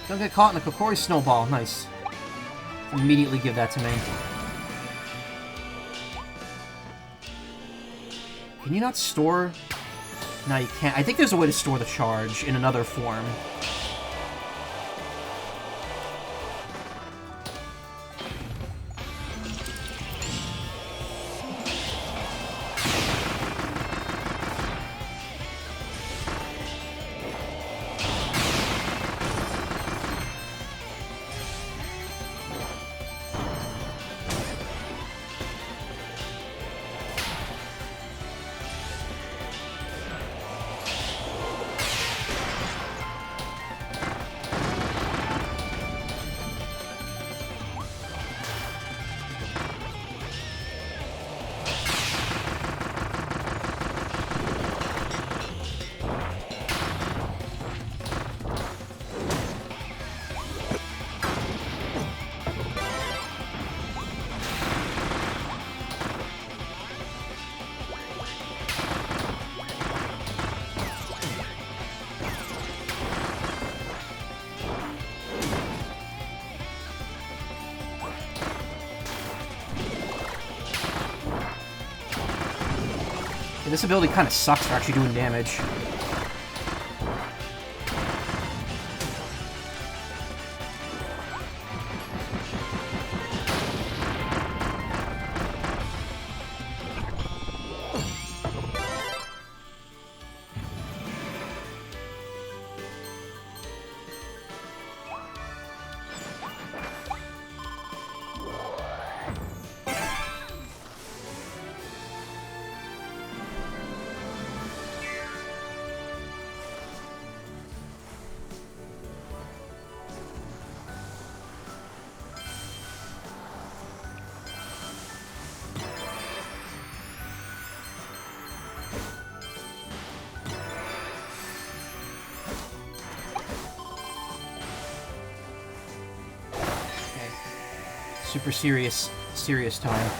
Don't get caught in a Kokori snowball. Nice. Immediately give that to me. Can you not store... No, you can't. I think there's a way to store the charge in another form. This ability kind of sucks for actually doing damage. Super serious time.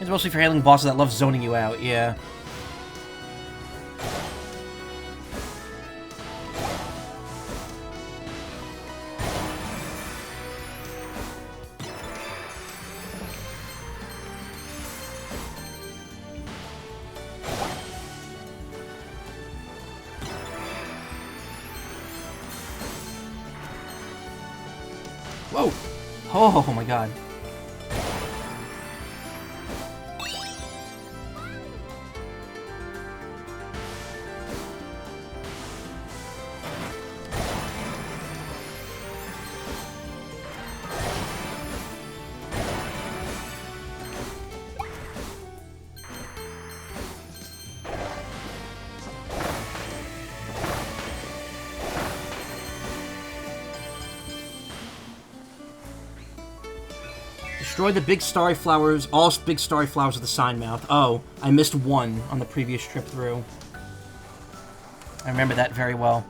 It's mostly for handling bosses that love zoning you out, yeah. Whoa! Oh my god. Destroy the big starry flowers, all big starry flowers of the sign mouth. Oh, I missed one on the previous trip through. I remember that very well.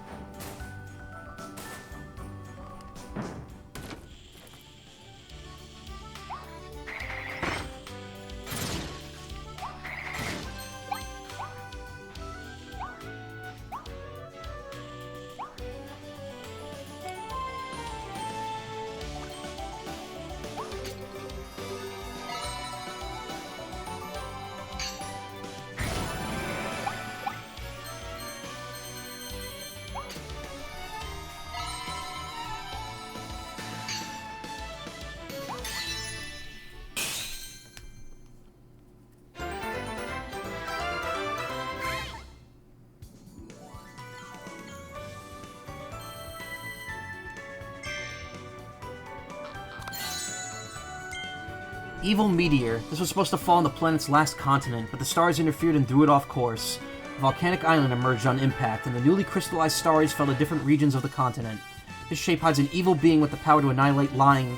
Evil meteor. This was supposed to fall on the planet's last continent, but the stars interfered and threw it off course. A volcanic island emerged on impact, and the newly crystallized stars fell to different regions of the continent. This shape hides an evil being with the power to annihilate lying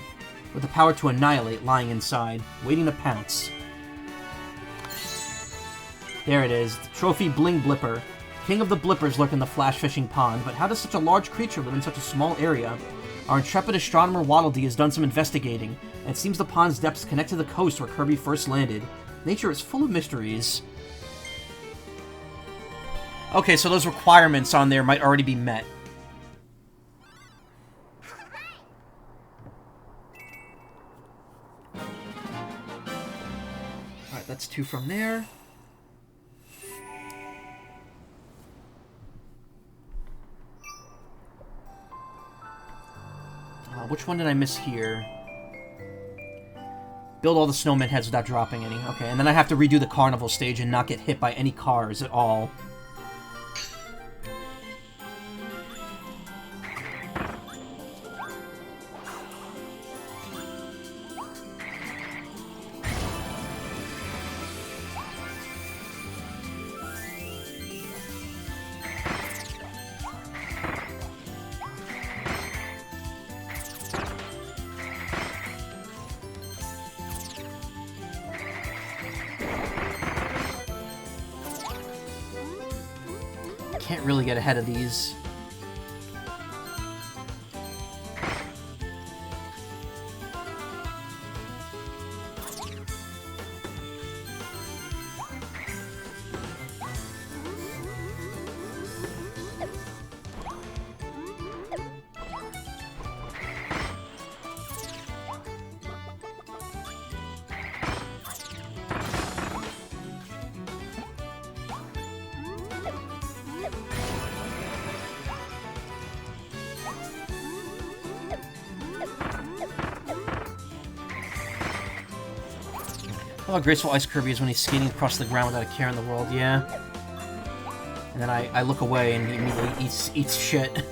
inside, waiting to pounce. There it is, the trophy Bling Blipper. King of the Blippers lurk in the flash fishing pond, but how does such a large creature live in such a small area? Our intrepid astronomer Waddledee has done some investigating, and it seems the pond's depths connect to the coast where Kirby first landed. Nature is full of mysteries. Okay, so those requirements on there might already be met. Alright, that's 2 from there. Which one did I miss here? Build all the snowman heads without dropping any. Okay, and then I have to redo the carnival stage and not get hit by any cars at all. Can't really get ahead of these. Oh, how graceful Ice Kirby is when he's skating across the ground without a care in the world, yeah. And then I look away and he immediately eats shit.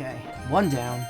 Okay, 1 down.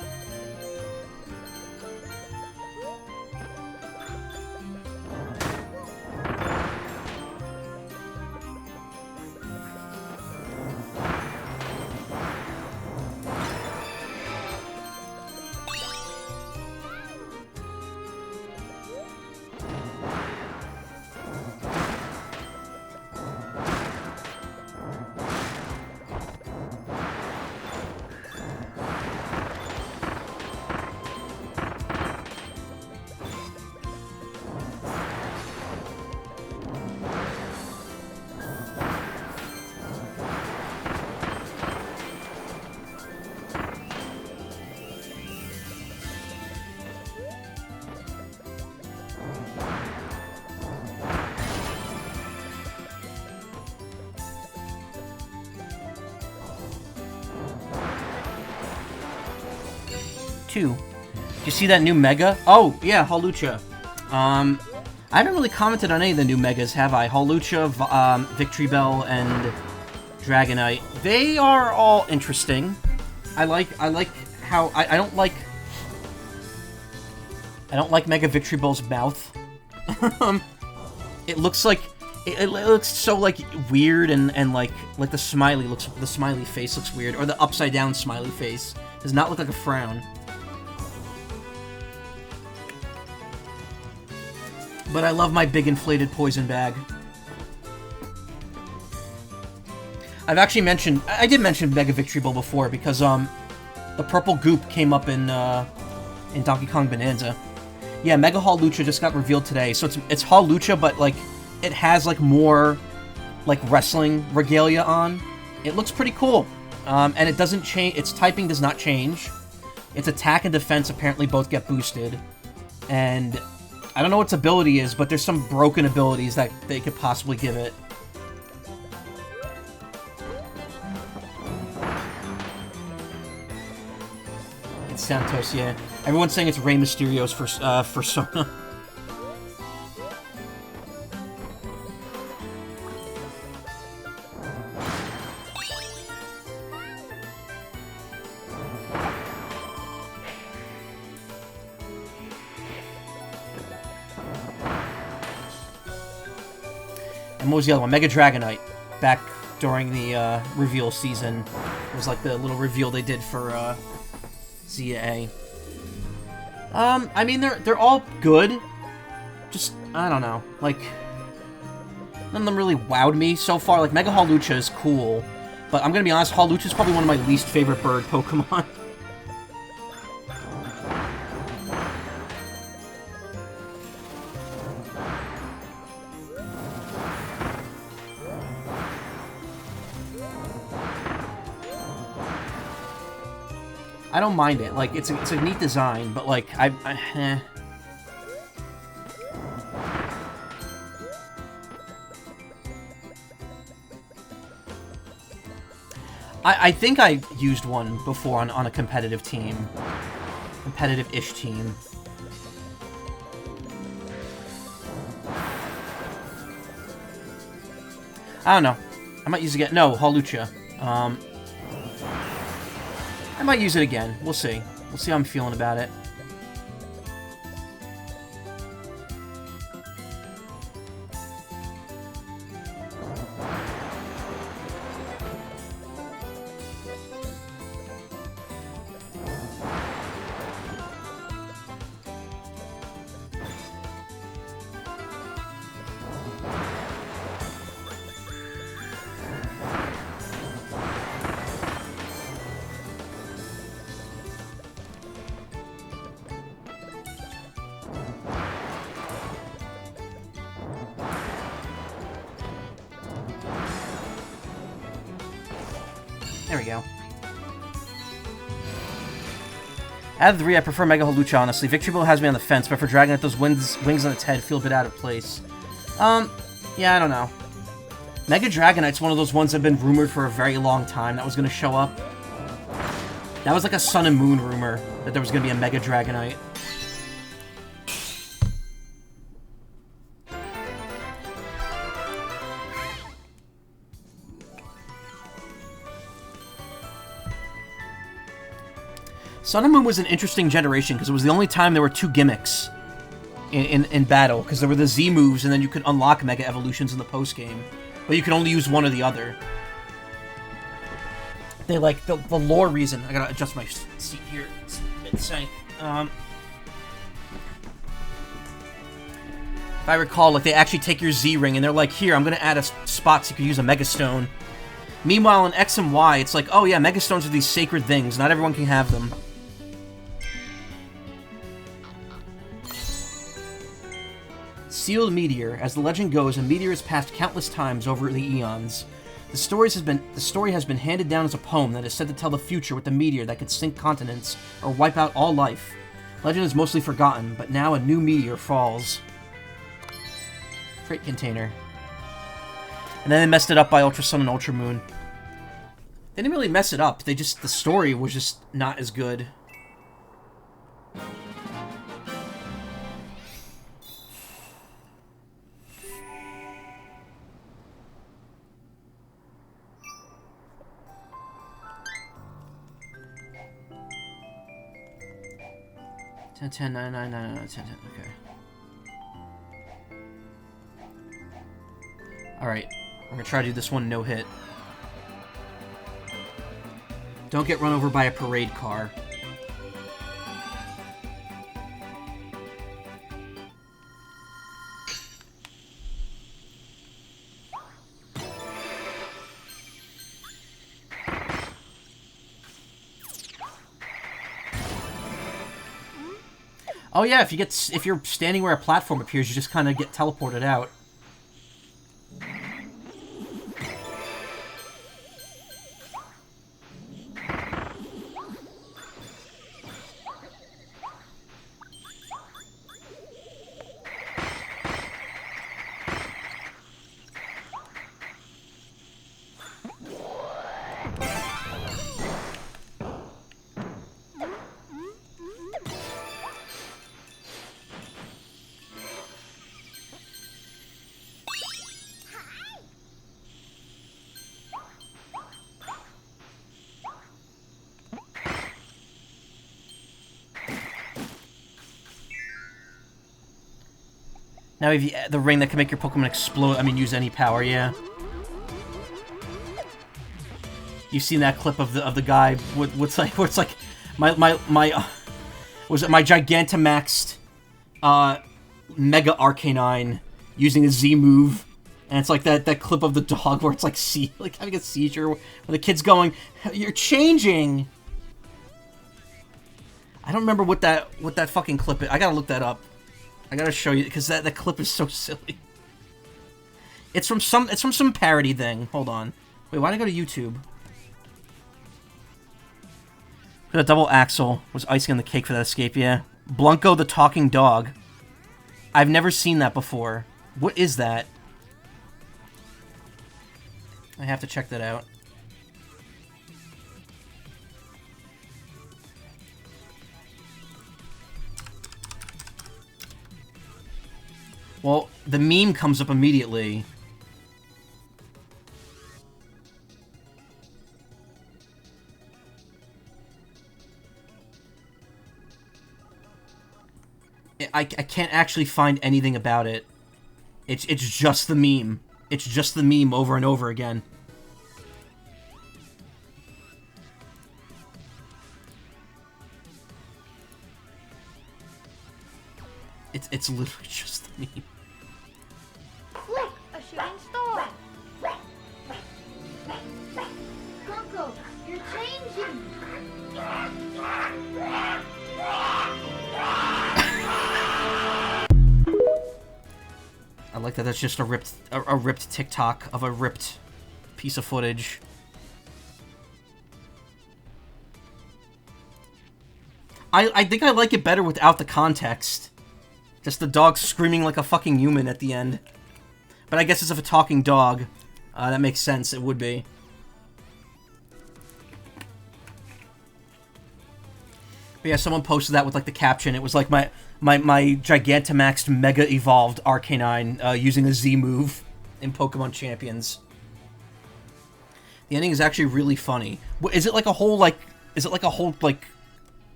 Did you see that new Mega? Oh, yeah, Hawlucha. I haven't really commented on any of the new Megas, have I? Hawlucha, Victory Bell, and Dragonite. They are all interesting. I like how... I don't like Mega Victory Bell's mouth. It looks like It looks so, like, weird, and like the smiley face looks weird, or the upside down smiley face does not look like a frown. But I love my big inflated poison bag. I've actually mentioned... I did mention Mega Victory Bowl before, because, the purple goop came up in Donkey Kong Bonanza. Yeah, Mega Hall Lucha just got revealed today, so it's Hall Lucha, but, like, it has, like, more, like, wrestling regalia on. It looks pretty cool. And it doesn't change... Its typing does not change. Its attack and defense apparently both get boosted. And... I don't know what its ability is, but there's some broken abilities that they could possibly give it. It's Santos, yeah. Everyone's saying it's Rey Mysterio's for Sona. And what was the other one? Mega Dragon Knight. Back during the reveal season. It was like the little reveal they did for ZA. I mean, they're all good. Just, I don't know. Like, none of them really wowed me so far. Like, Mega Hall Lucha is cool. But I'm gonna be honest, Hall Lucha is probably one of my least favorite bird Pokemon. I don't mind it. Like, it's a neat design, but, like, I think I used one before on a competitive team. Competitive-ish team. I don't know. I might use it again. No, Hall Lucha. I might use it again. We'll see. We'll see how I'm feeling about it. There we go. Out of the three, I prefer Mega Hall Lucha, honestly. Victory Bowl has me on the fence, but for Dragonite, those wings on its head feel a bit out of place. Yeah, I don't know. Mega Dragonite's one of those ones that have been rumored for a very long time that was going to show up. That was like a Sun and Moon rumor, that there was going to be a Mega Dragonite. Sun and Moon was an interesting generation because it was the only time there were two gimmicks in battle, because there were the Z moves and then you could unlock Mega Evolutions in the post-game, but you could only use one or the other. They, like, the lore reason... I gotta adjust my seat here. It's sank. If I recall, like, they actually take your Z-Ring and they're like, here, I'm gonna add a spot so you can use a Mega Stone. Meanwhile, in X and Y, it's like, oh yeah, Mega Stones are these sacred things. Not everyone can have them. Sealed Meteor. As the legend goes, a meteor has passed countless times over the eons. The story has been handed down as a poem that is said to tell the future with the meteor that could sink continents or wipe out all life. Legend is mostly forgotten, but now a new meteor falls. Freight container. And then they messed it up by Ultra Sun and Ultra Moon. They didn't really mess it up. The story was just not as good. Ten, 9, 9, 9, 9, 10, 10, okay. Alright, I'm gonna try to do this one no hit. Don't get run over by a parade car. Oh yeah, if you're standing where a platform appears, you just kind of get teleported out. Now if you the ring that can make your Pokemon explode, I mean use any power, yeah. You've seen that clip of the guy with what's like where it's like my was it my Gigantamaxed Mega Arcanine using a Z move, and it's like that clip of the dog where it's like like having a seizure where the kid's going, "You're changing." I don't remember what that fucking clip is. I gotta look that up. I gotta show you because that clip is so silly. It's from some parody thing. Hold on. Wait, why did I go to YouTube? The double axle was icing on the cake for that escape, yeah. Blunko the talking dog. I've never seen that before. What is that? I have to check that out. Well, the meme comes up immediately. I can't actually find anything about it. It's just the meme. It's just the meme over and over again. It's literally just the meme. Look, a shooting star. Blunko, you're changing. I like that. That's just a ripped TikTok of a ripped piece of footage. I think I like it better without the context. Just the dog screaming like a fucking human at the end. But I guess as if a talking dog, that makes sense. It would be. But yeah, someone posted that with like the caption. It was like my Gigantamaxed Mega Evolved Arcanine using a Z move in Pokemon Champions. The ending is actually really funny. Is it like a whole like? Is it like a whole like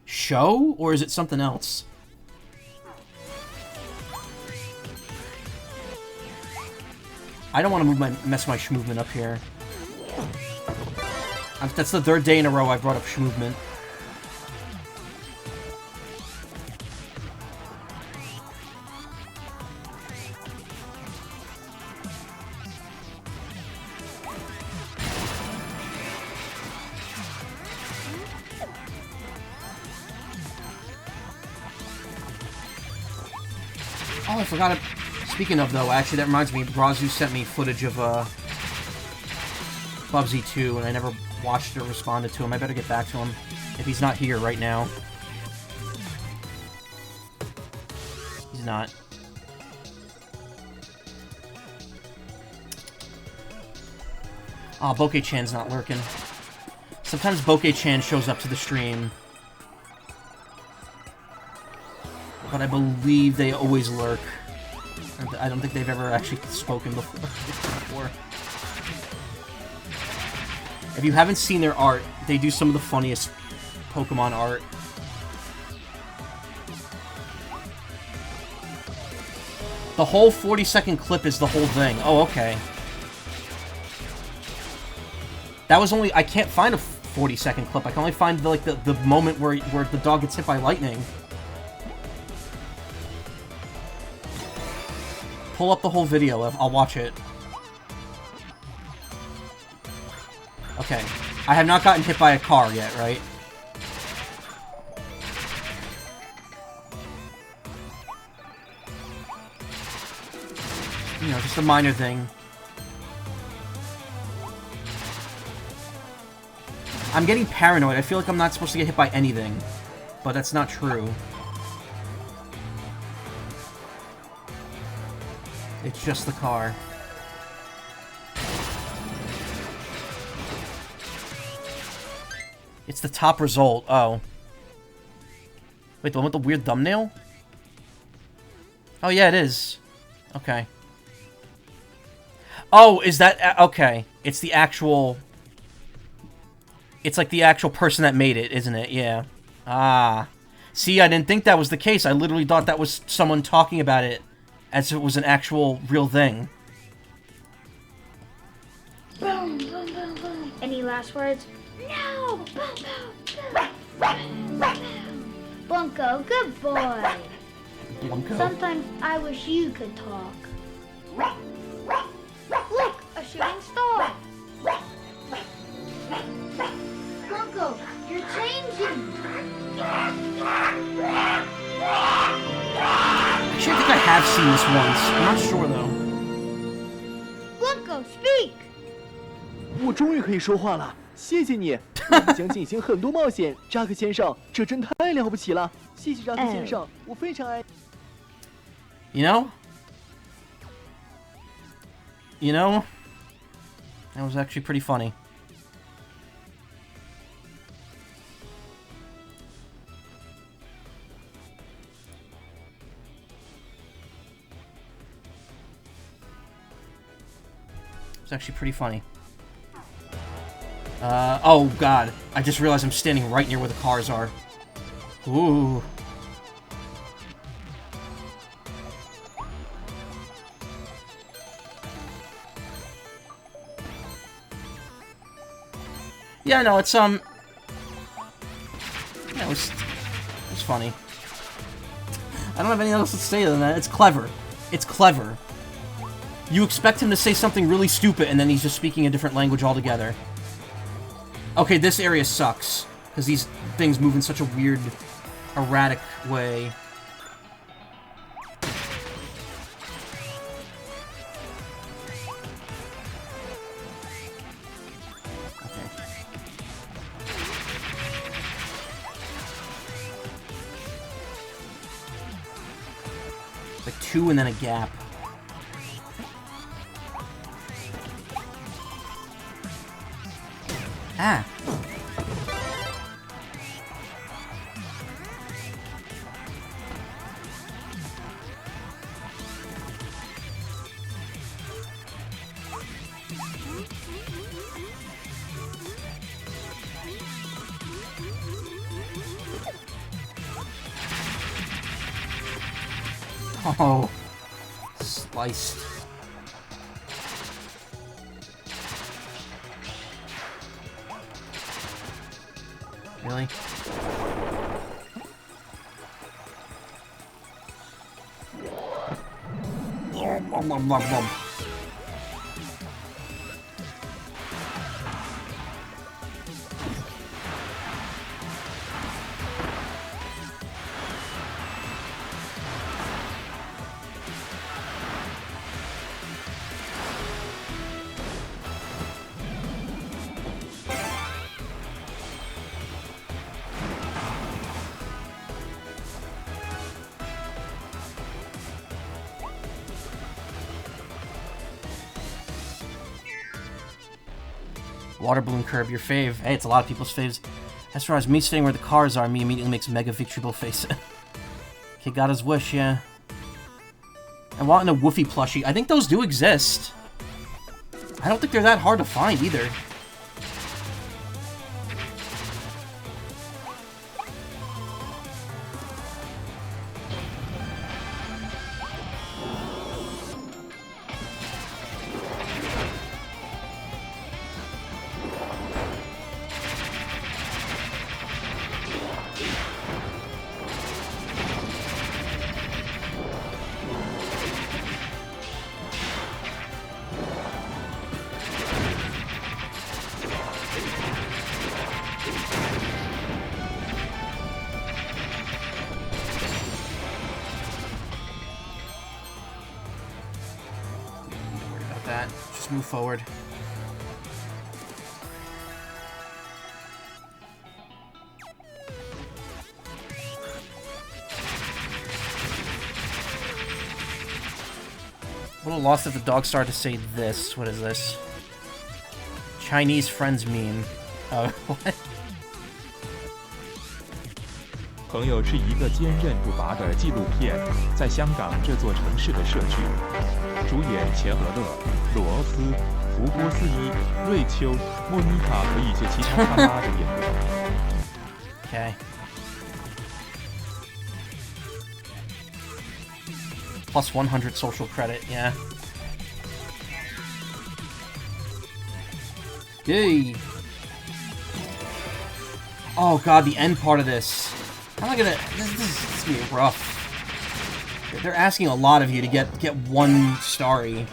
show, or is it something else? I don't want to mess my Schmovement up here. That's the third day in a row I brought up Schmovement. Oh, I forgot it. Speaking of, though, actually, that reminds me, Brazu sent me footage of, Bubsy 2, and I never watched or responded to him. I better get back to him, if he's not here right now. He's not. Aw, Bokeh-chan's not lurking. Sometimes Bokeh-chan shows up to the stream. But I believe they always lurk. I don't think they've ever actually spoken before. If you haven't seen their art, they do some of the funniest Pokemon art. The whole 40-second clip is the whole thing. Oh, okay. That was only... I can't find a 40-second clip. I can only find, like, the moment where the dog gets hit by lightning. Pull up the whole video. I'll watch it. Okay. I have not gotten hit by a car yet, right? You know, just a minor thing. I'm getting paranoid. I feel like I'm not supposed to get hit by anything. But that's not true. It's just the car. It's the top result. Oh. Wait, the one with the weird thumbnail? Oh, yeah, it is. Okay. Oh, is that... okay. It's the actual... It's like the actual person that made it, isn't it? Yeah. Ah. See, I didn't think that was the case. I literally thought that was someone talking about it as if it was an actual real thing. Boom, boom, boom, boom. Any last words? No! Boom, boom, boom. Blunko, good boy. Blunko. Sometimes I wish you could talk. Look, a shooting star. Blunko, you're changing. Actually, I think I have seen this once. I'm not sure, though. Blunko, speak. 我终于可以说话了，谢谢你！我们将进行很多冒险，扎克先生，这真太了不起了！谢谢扎克先生，我非常爱。You know? You know? That was actually pretty funny. It's actually pretty funny. Oh god. I just realized I'm standing right near where the cars are. Ooh. Yeah, no, it's, yeah, it was funny. I don't have anything else to say than that. It's clever. It's clever. You expect him to say something really stupid, and then he's just speaking a different language altogether. Okay, this area sucks, because these things move in such a weird, erratic way. Like 2 and then a gap. Ah. Oh, sliced. Really? Water balloon curb, your fave. Hey, it's a lot of people's faves. As far as me staying where the cars are, me immediately makes Mega Victory Ball face. Kid got his wish, yeah. I want a Woofy plushie. I think those do exist. I don't think they're that hard to find either. move forward. A little lost if the dog started to say this. What is this? Chinese friends meme. Oh, what? 朋友是一个坚韧不拔的纪录片，在香港这座城市的社区，主演钱和乐、鲁欧斯、福波斯伊、瑞秋、莫妮卡和一些其他他妈的演员。Okay. Plus 100 social credit, yeah. Yay! Oh god, the end part of this. How am I gonna... This is gonna be rough. They're asking a lot of you to get one starry.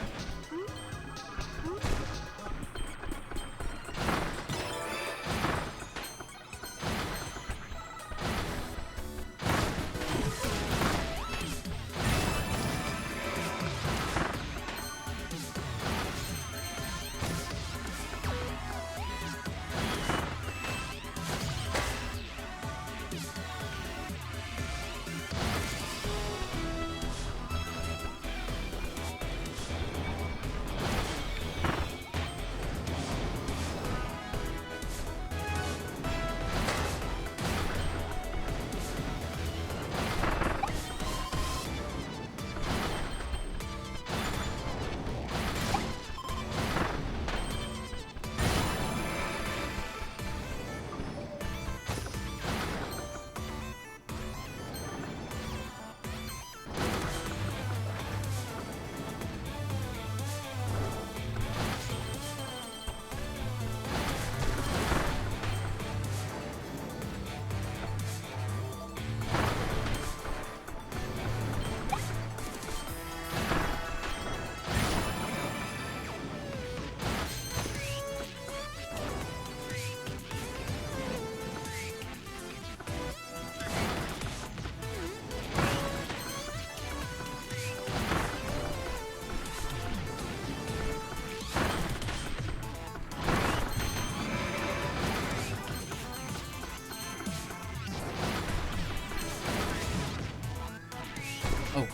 Oh.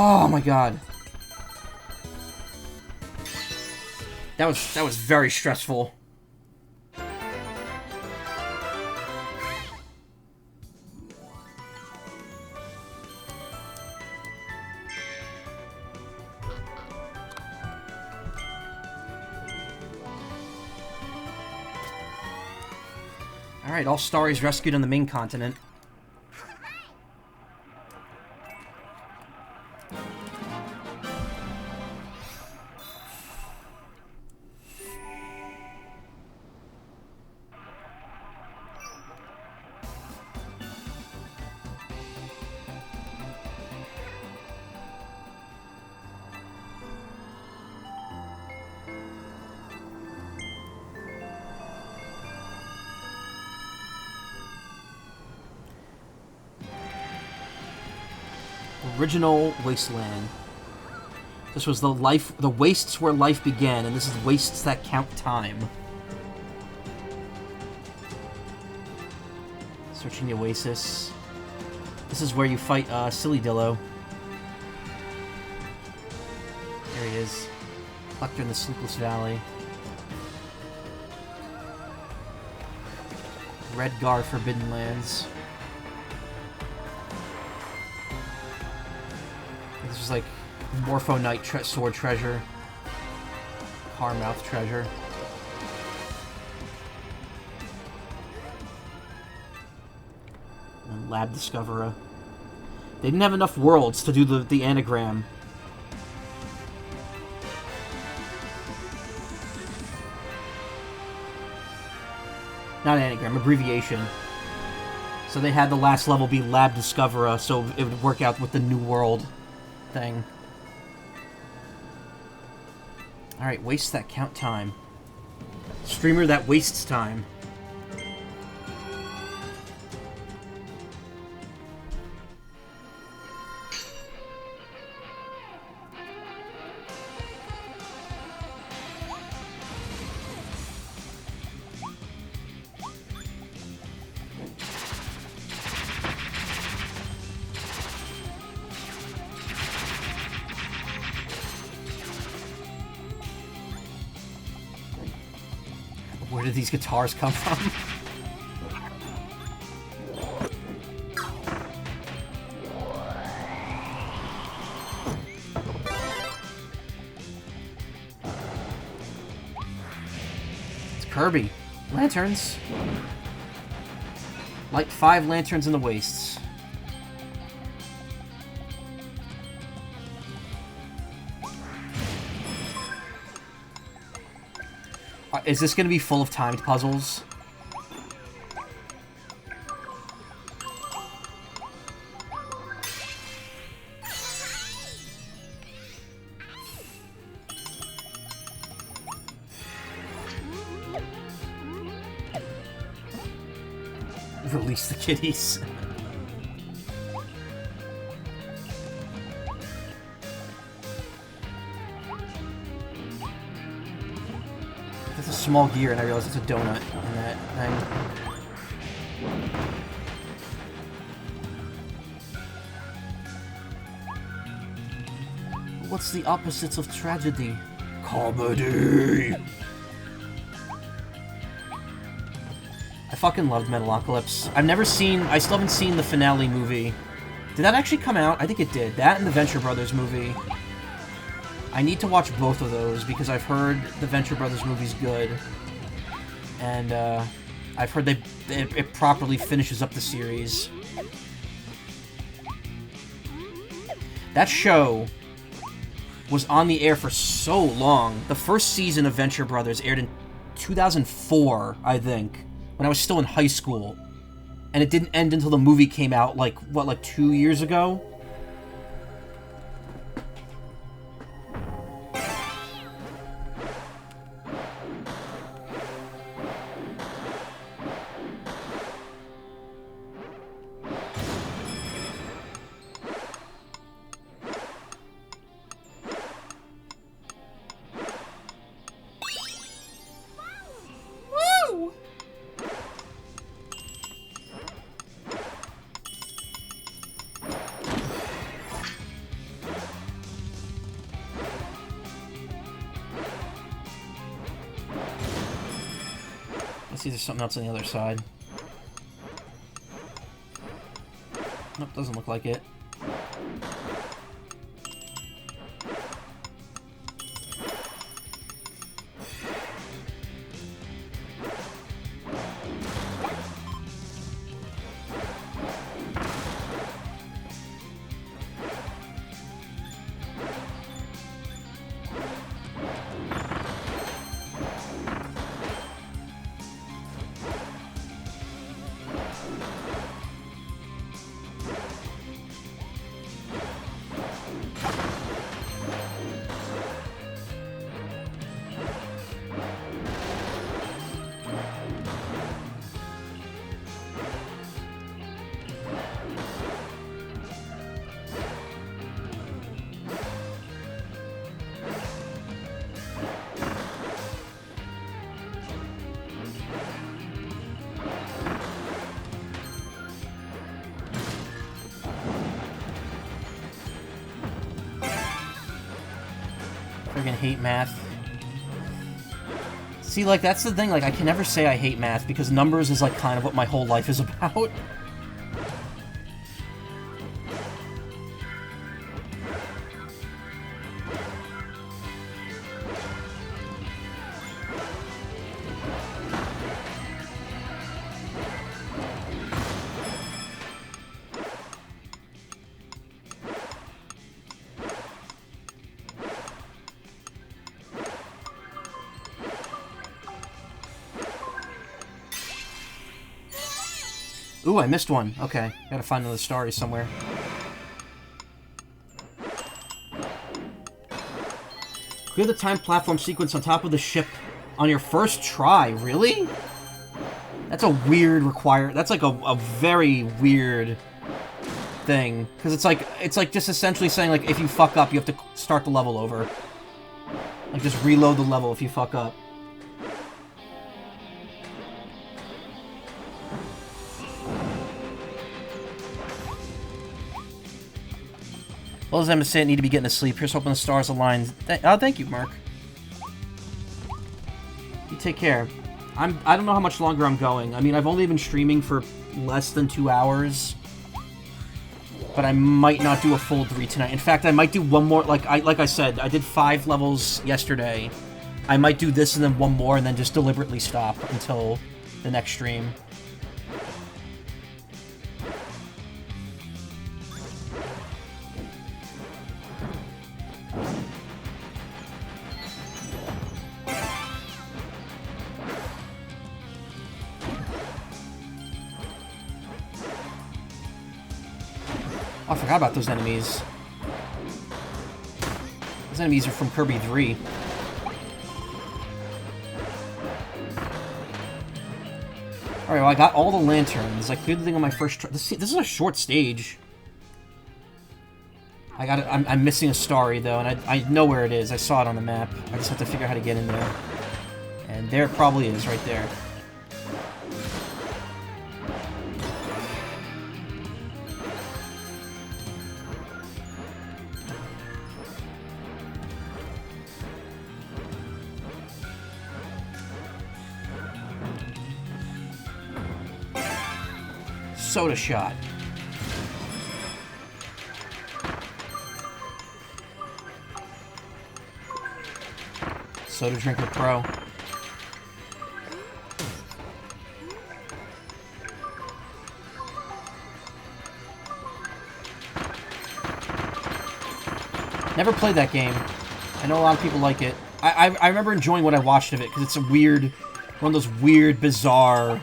Oh my god. That was very stressful. Alright, all Starries rescued on the main continent. Original Wasteland. This was the wastes where life began, and this is wastes that count time. Searching the Oasis. This is where you fight Silly Dillo. There he is. Collector in the Sleepless Valley. Redgar Forbidden Lands. This was like Morpho Knight Sword Treasure. Carmouth Treasure. And Lab Discoverer. They didn't have enough worlds to do the anagram. Not anagram, abbreviation. So they had the last level be Lab Discoverer, so it would work out with the New World thing. Alright, waste that count time. Streamer that wastes time. Where did these guitars come from? It's Kirby. Lanterns. Light 5 lanterns in the wastes. Is this going to be full of timed puzzles? Release the kitties. That's a small gear, and I realize it's a donut in that thing. What's the opposites of tragedy? Comedy! I fucking loved Metalocalypse. I still haven't seen the finale movie. Did that actually come out? I think it did. That and the Venture Brothers movie. I need to watch both of those because I've heard the Venture Brothers movie's good. And, I've heard it properly finishes up the series. That show was on the air for so long. The first season of Venture Brothers aired in 2004, I think, when I was still in high school. And it didn't end until the movie came out, like 2 years ago? Let's see if there's something else on the other side. Nope, doesn't look like it. Friggin' hate math. See, like, that's the thing, like, I can never say I hate math, because numbers is, like, kind of what my whole life is about. Ooh, I missed one. Okay, gotta find another story somewhere. Clear the time platform sequence on top of the ship on your first try. Really? That's a weird That's like a very weird thing. Because it's like just essentially saying, like, if you fuck up, you have to start the level over. Like, just reload the level if you fuck up. Well, as Emma said, need to be getting to sleep. Here's hoping the stars align. Thank you, Mark. You take care. I don't know how much longer I'm going. I mean, I've only been streaming for less than 2 hours. But I might not do a full 3 tonight. In fact, I might do one more. Like I said, I did 5 levels yesterday. I might do this and then one more and then just deliberately stop until the next stream. Oh, I forgot about those enemies. Those enemies are from Kirby 3. Alright, well, I got all the lanterns. I cleared the thing on my first try. This is a short stage. I'm missing a story, though, and I know where it is. I saw it on the map. I just have to figure out how to get in there. And there it probably is, right there. Soda shot. Soda Drinker Pro. Never played that game. I know a lot of people like it. I remember enjoying what I watched of it, because it's a weird, one of those weird, bizarre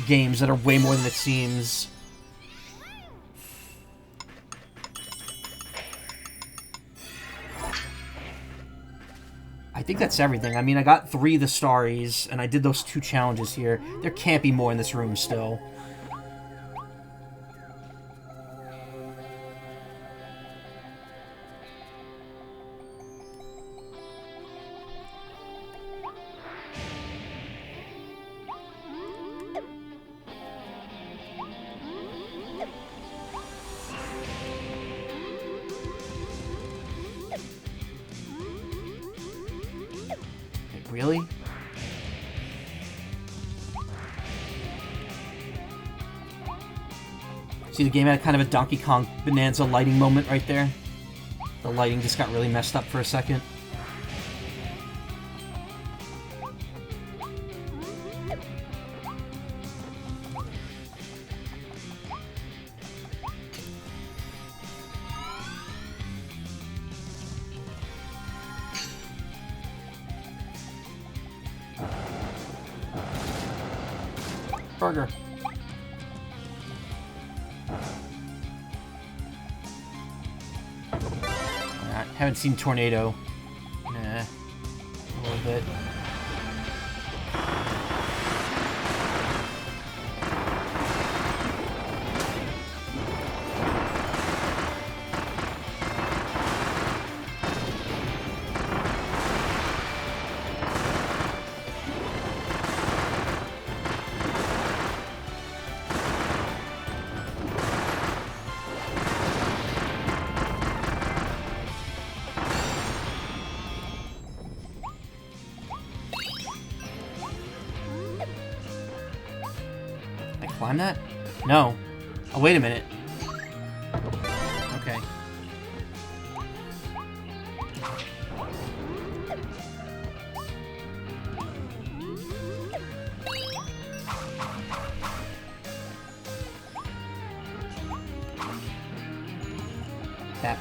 games that are way more than it seems. I think that's everything. I mean, I got 3 of the stories, and I did those 2 challenges here. There can't be more in this room still. Really? See, the game had kind of a Donkey Kong Bonanza lighting moment right there. The lighting just got really messed up for a second. Burger. Haven't seen Tornado. Nah. A little bit. Climb that? No. Oh, wait a minute. Okay. That.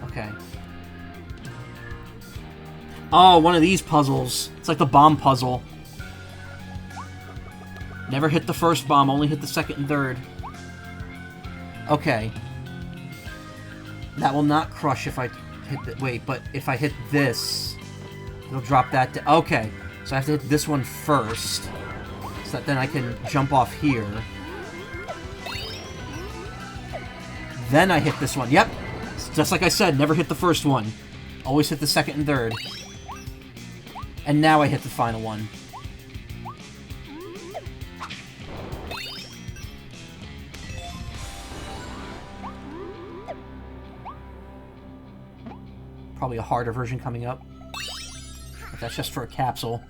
Okay. Oh, one of these puzzles. It's like the bomb puzzle. Never hit the first bomb, only hit the second and third. Okay. That will not crush if I hit the... Wait, but if I hit this, it'll drop that down. Okay, so I have to hit this one first, so that then I can jump off here. Then I hit this one. Yep, just like I said, never hit the first one. Always hit the second and third. And now I hit the final one. Probably a harder version coming up. But that's just for a capsule.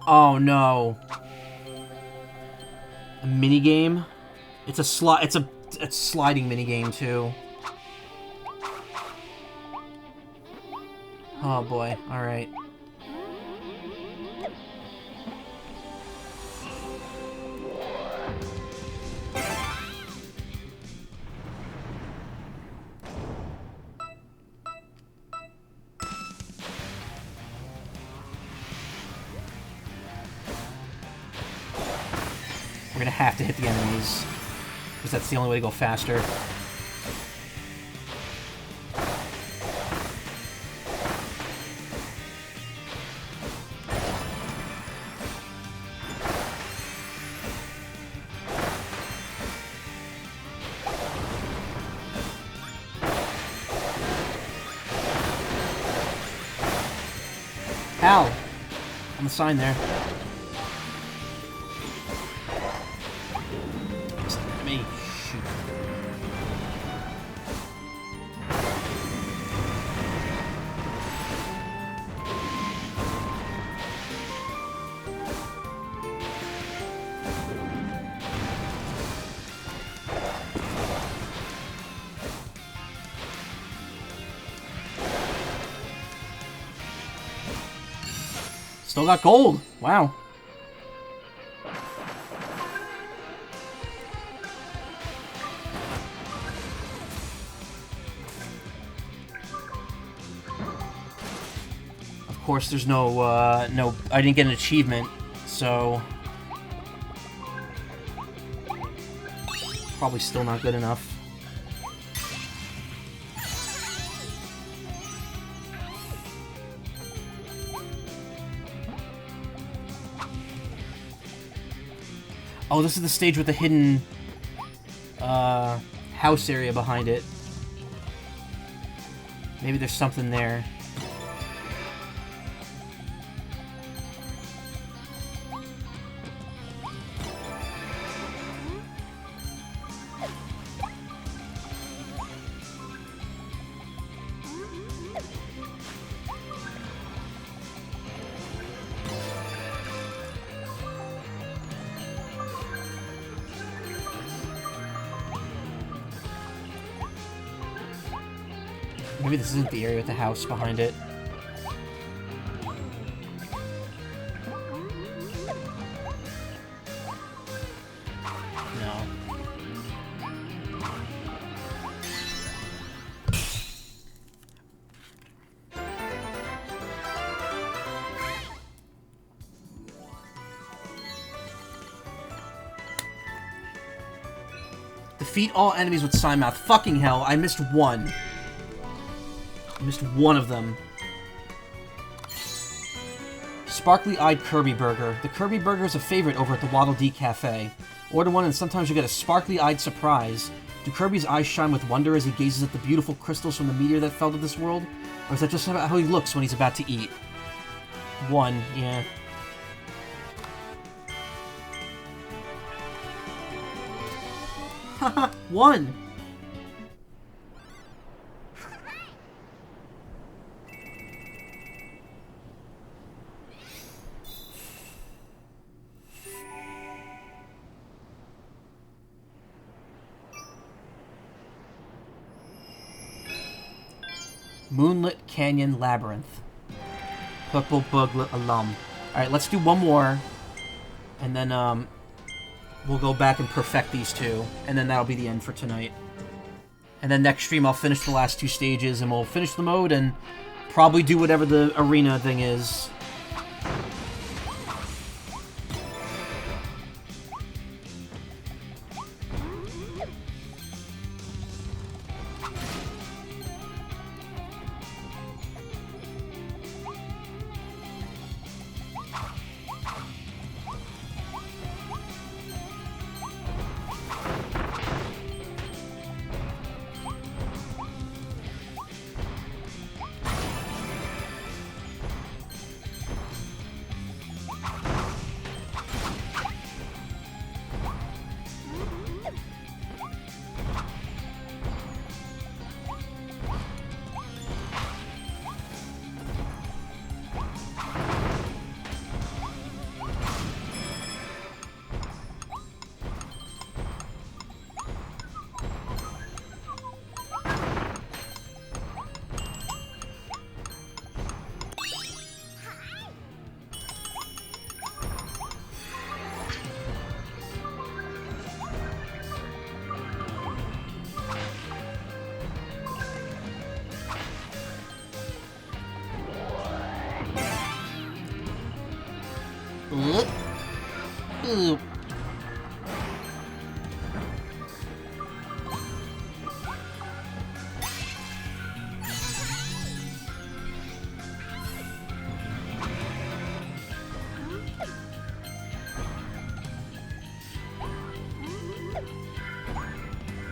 Oh no. A minigame? It's a sliding minigame too. Oh boy, alright. We're gonna have to hit the enemies, because that's the only way to go faster. Ow! On the sign there. Still got gold. Wow. Of course, there's no, I didn't get an achievement, so... Probably still not good enough. Oh, this is the stage with the hidden house area behind it. Maybe there's something there. Maybe this isn't the area with the house behind it. No. Defeat all enemies with sign mouth. Fucking hell, I missed one. I missed one of them. Sparkly-eyed Kirby Burger. The Kirby Burger is a favorite over at the Waddle Dee Cafe. Order one and sometimes you get a sparkly-eyed surprise. Do Kirby's eyes shine with wonder as he gazes at the beautiful crystals from the meteor that fell to this world? Or is that just about how he looks when he's about to eat? One, yeah. Haha, one! Moonlit Canyon Labyrinth. Purple Buglet Alum. Alright, let's do one more. And then, we'll go back and perfect these two. And then that'll be the end for tonight. And then next stream I'll finish the last 2 stages, and we'll finish the mode and probably do whatever the arena thing is. Ooh.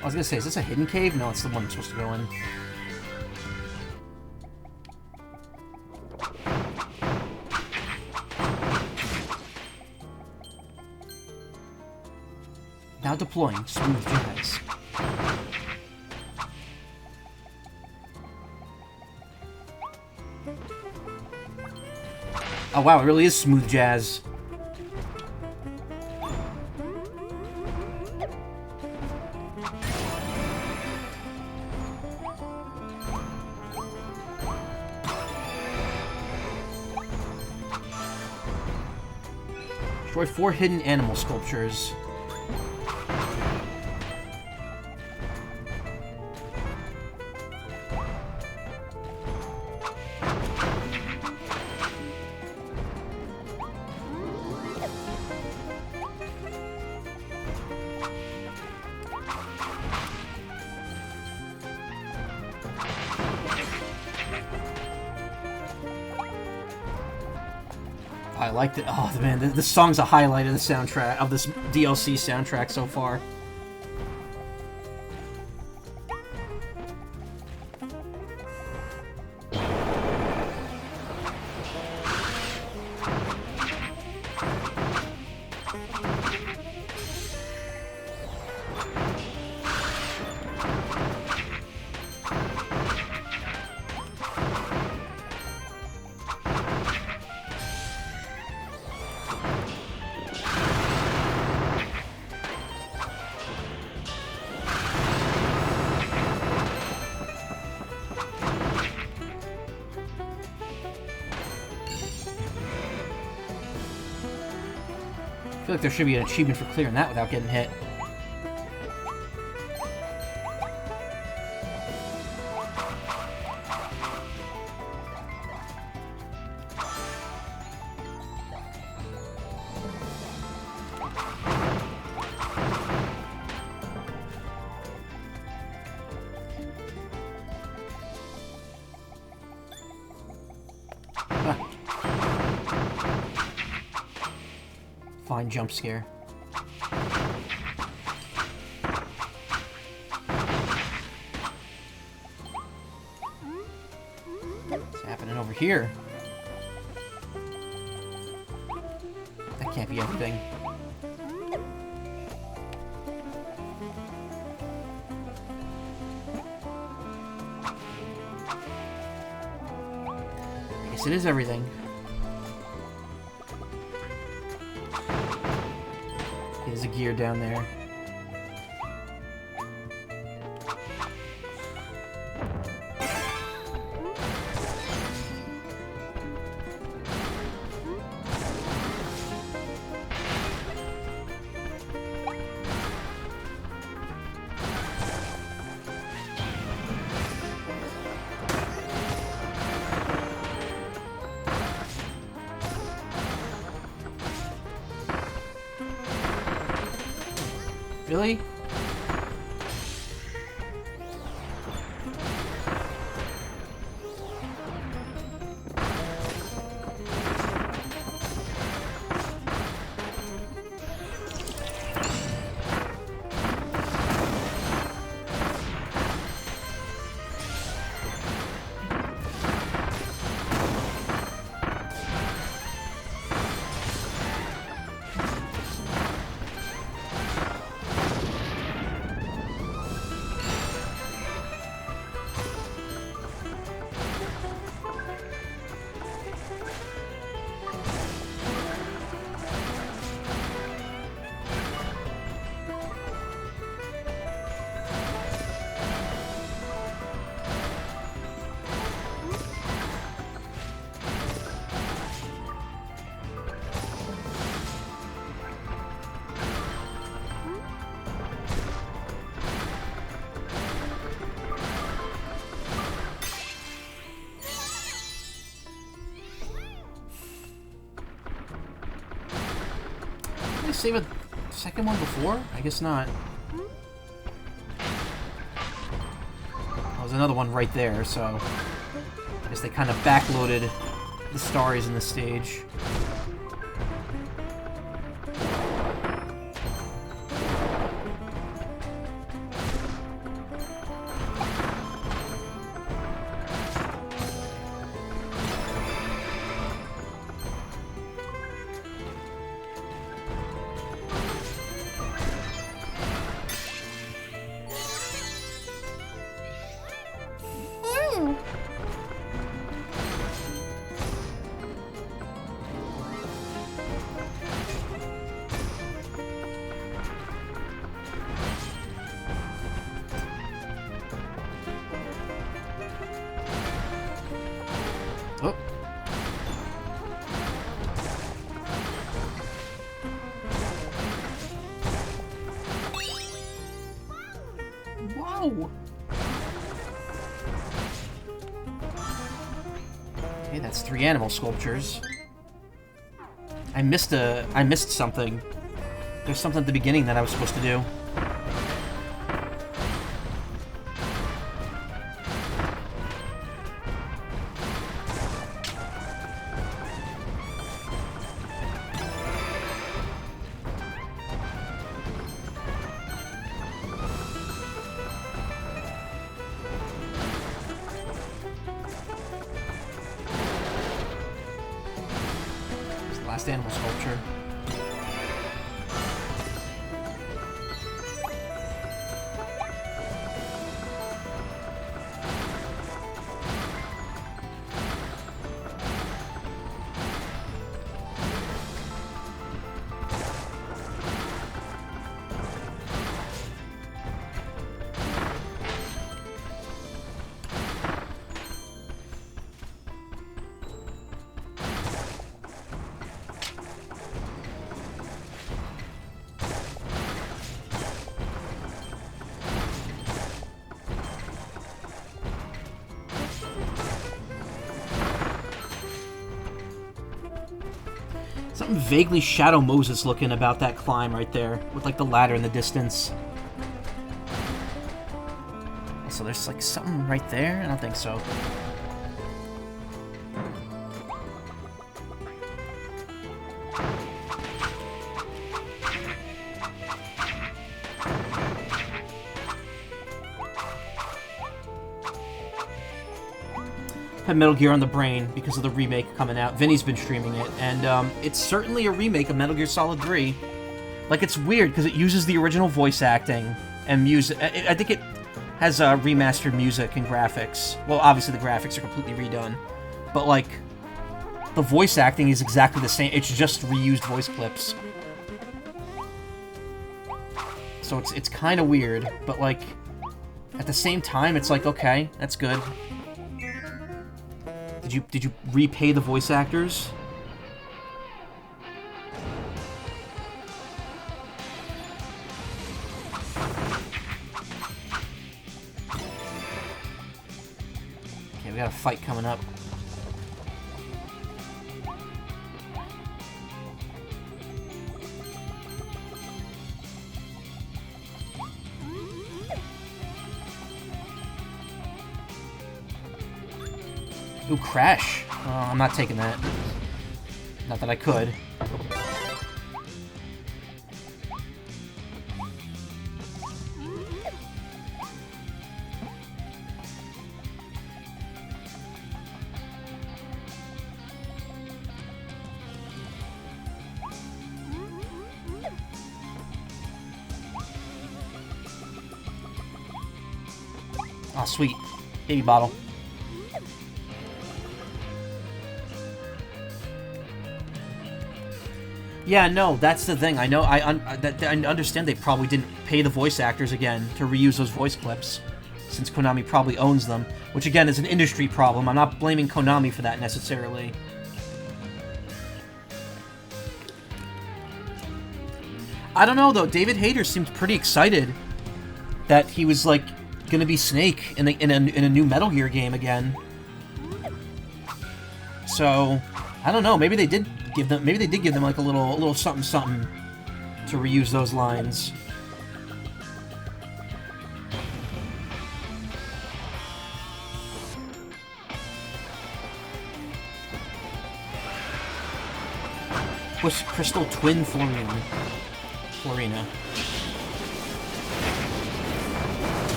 I was gonna say, is this a hidden cave? No, it's the one I'm supposed to go in. Now deploying smooth jazz. Oh wow, it really is smooth jazz. Destroy 4 hidden animal sculptures. I liked it. Oh man, this song's a highlight of the soundtrack, of this DLC soundtrack so far. I feel like there should be an achievement for clearing that without getting hit. Fine jump scare. What's happening over here? That can't be everything. I guess it is everything. There's a gear down there. Really? Did I save a second one before? I guess not. There's another one right there, so I guess they kind of backloaded the stories in the stage. Oh. Wow. Okay, that's 3 animal sculptures. I missed something. There's something at the beginning that I was supposed to do. Last animal sculpture. Something vaguely Shadow Moses looking about that climb right there, with like the ladder in the distance. So there's like something right there? I don't think so. Had Metal Gear on the brain because of the remake coming out. Vinny's been streaming it, and it's certainly a remake of Metal Gear Solid 3. Like, it's weird because it uses the original voice acting and music. I think it has remastered music and graphics. Well, obviously the graphics are completely redone, but like the voice acting is exactly the same. It's just reused voice clips. So it's kind of weird, but like at the same time, it's like, okay, that's good. Did you repay the voice actors? Okay, we got a fight coming up. Ooh, Crash. I'm not taking that. Not that I could. Oh, sweet. Baby bottle. Yeah, no, that's the thing. I know, I understand they probably didn't pay the voice actors again to reuse those voice clips, since Konami probably owns them, which again is an industry problem. I'm not blaming Konami for that necessarily. I don't know though. David Hayter seemed pretty excited that he was like gonna be Snake in a new Metal Gear game again. So I don't know. Maybe they did give them like a little something to reuse those lines. What's Crystal Twin Florina?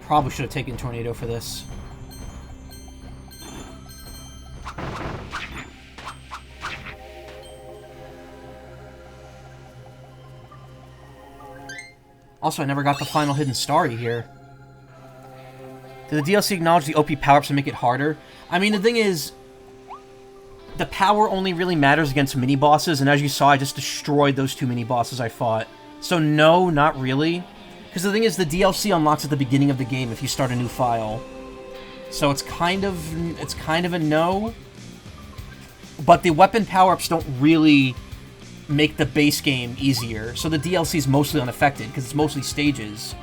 Probably should have taken Tornado for this. Also, I never got the final hidden starry here. Did the DLC acknowledge the OP power-ups and make it harder? I mean, the thing is, the power only really matters against mini-bosses, and as you saw, I just destroyed those two mini-bosses I fought. So no, not really. Because the thing is, the DLC unlocks at the beginning of the game if you start a new file. So it's kind of a no. But the weapon power-ups don't really make the base game easier. So the DLC is mostly unaffected, because it's mostly stages.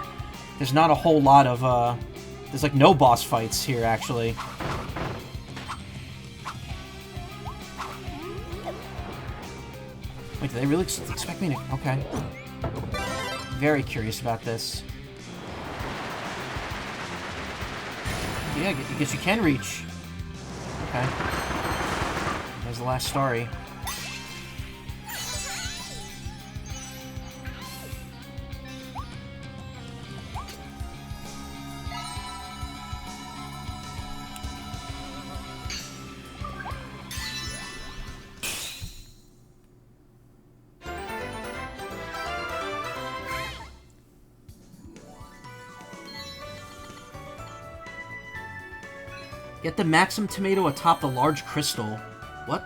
There's not a whole lot of, there's like no boss fights here, actually. Wait, do they really expect me to... Okay. Very curious about this. Yeah, I guess you can reach. Okay. There's the last starry. Get the Maxim tomato atop the large crystal. What?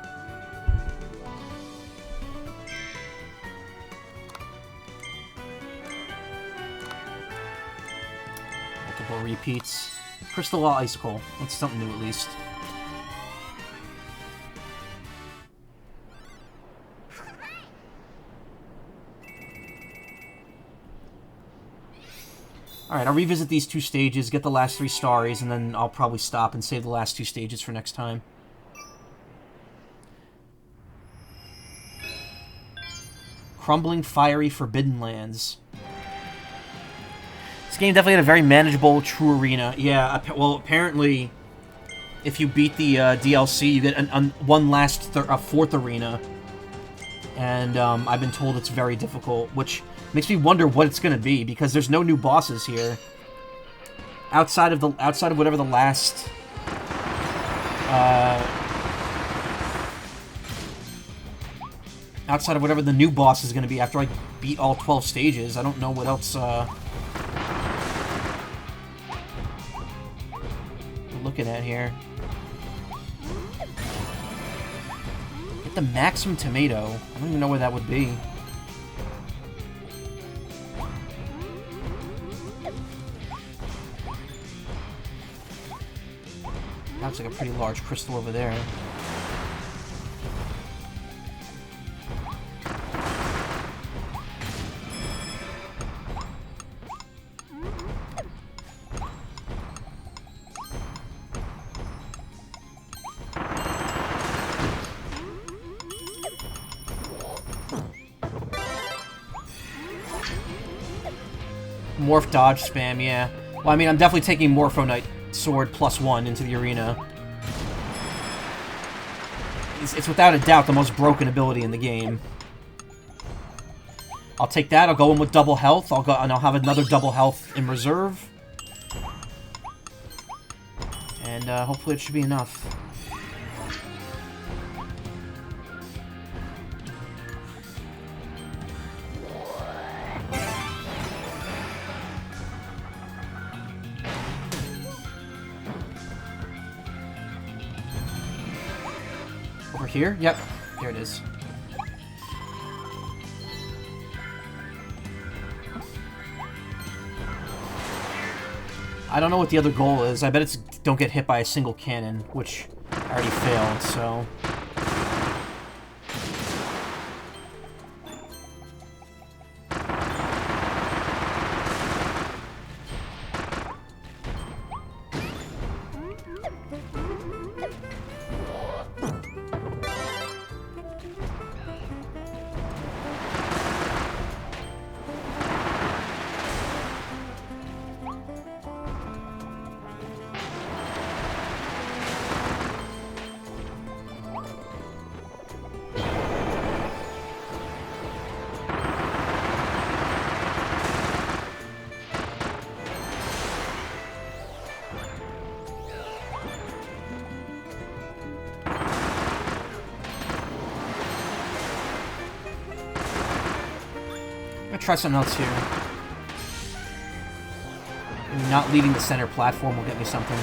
Multiple repeats. Crystal Wall Icicle. That's something new at least. Alright, I'll revisit these two stages, get the last 3 starries, and then I'll probably stop and save the last 2 stages for next time. Crumbling Fiery Forbidden Lands. This game definitely had a very manageable True Arena. Yeah, well, apparently, if you beat the DLC, you get one last fourth arena. And I've been told it's very difficult, which makes me wonder what it's gonna be, because there's no new bosses here. Outside of whatever the last outside of whatever the new boss is gonna be after I beat all 12 stages, I don't know what else we're looking at here. Get Get the maximum tomato. I don't even know where that would be. Looks like a pretty large crystal over there. Morph dodge spam, yeah. Well, I mean, I'm definitely taking Morpho Knight Sword +1 into the arena. It's without a doubt the most broken ability in the game. I'll take that. I'll go in with double health. And I'll have another double health in reserve. And hopefully it should be enough. Over here? Yep. Here it is. I don't know what the other goal is. I bet it's don't get hit by a single cannon, which I already failed, so... Try something else here. Maybe not leaving the center platform will get me something.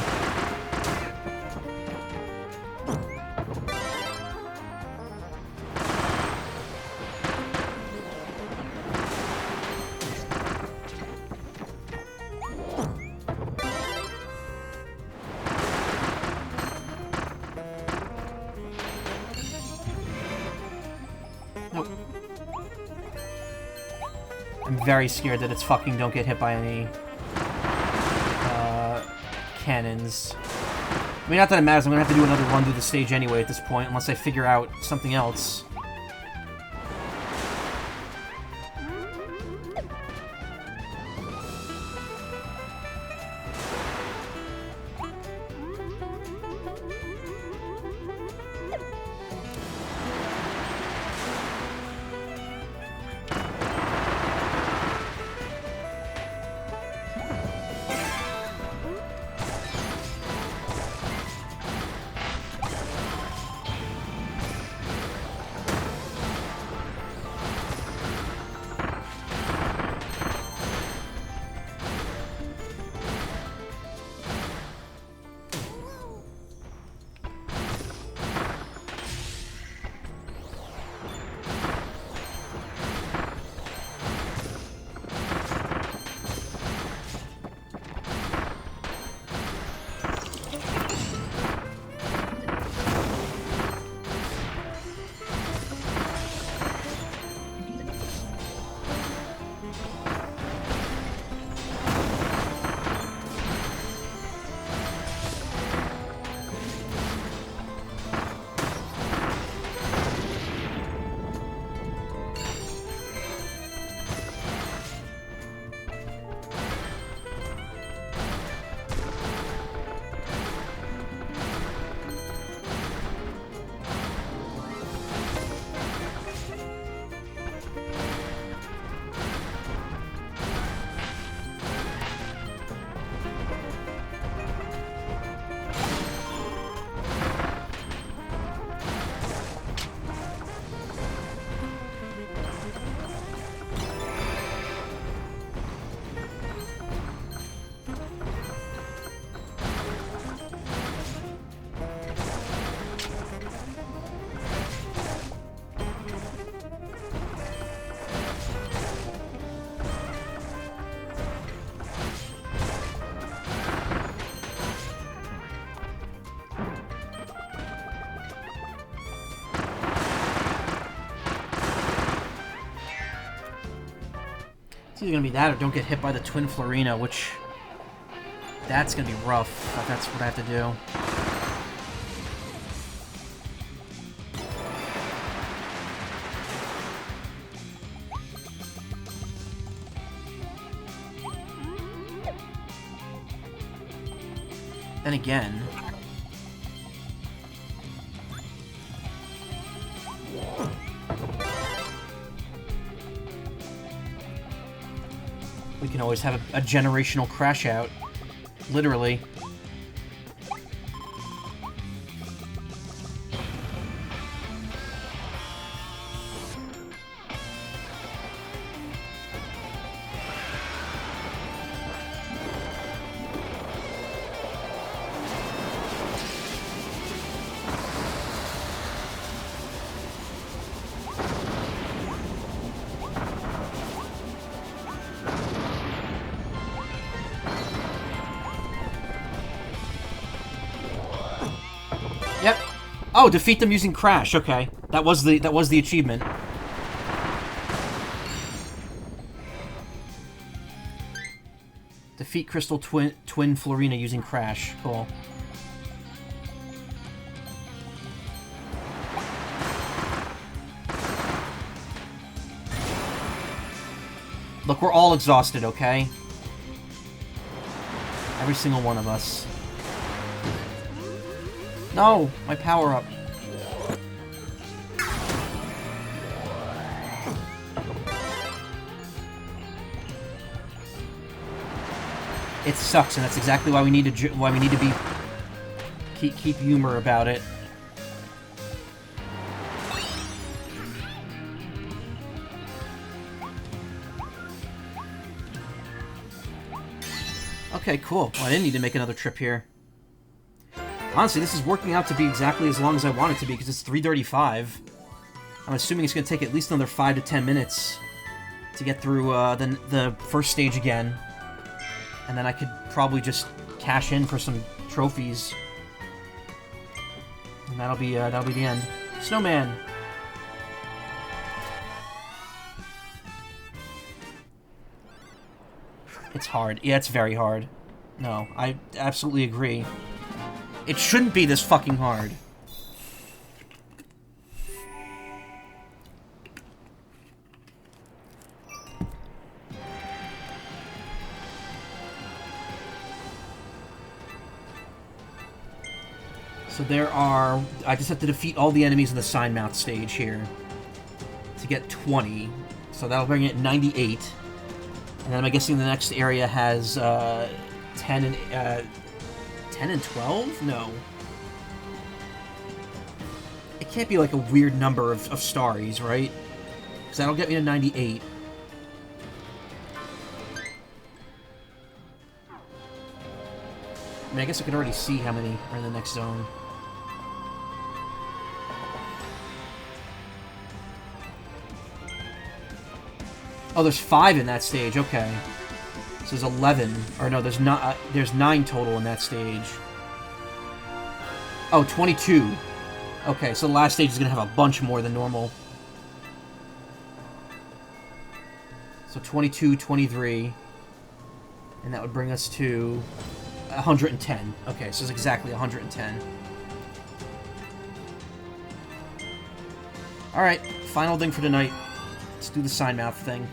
Very scared that it's fucking don't get hit by any cannons. I mean, not that it matters. I'm gonna have to do another run through the stage anyway at this point, unless I figure out something else. It's either gonna be that or don't get hit by the Twin Florina, which... That's gonna be rough, but that's what I have to do. Then again... we can always have a generational crash out. Literally. Yep. Oh, defeat them using Crash. Okay, that was the achievement. Defeat Crystal Twin Florina using Crash. Cool. Look, we're all exhausted, okay? Every single one of us. No! My power-up. It sucks, and that's exactly why we need to be keep humor about it. Okay, cool. Well, I didn't need to make another trip here. Honestly, this is working out to be exactly as long as I want it to be, because it's 3:35. I'm assuming it's going to take at least another 5 to 10 minutes to get through the first stage again. And then I could probably just cash in for some trophies. And that'll be the end. Snowman! It's hard. Yeah, it's very hard. No, I absolutely agree. It shouldn't be this fucking hard. So there are... I just have to defeat all the enemies in the sign mount stage here to get 20. So that'll bring it 98. And then I'm guessing the next area has 10 and 12? No. It can't be like a weird number of starries, right? Because that'll get me to 98. I mean, I guess I could already see how many are in the next zone. Oh, there's 5 in that stage, okay. So there's 11, or no, there's 9 total in that stage. Oh, 22. Okay, so the last stage is going to have a bunch more than normal. So 22, 23. And that would bring us to 110. Okay, so it's exactly 110. Alright, final thing for tonight. Let's do the sign mouth thing.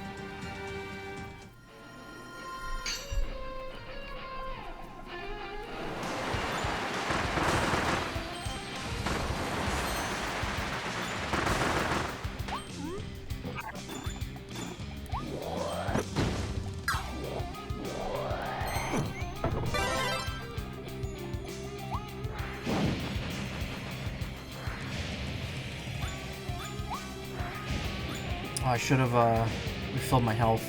I should have refilled my health.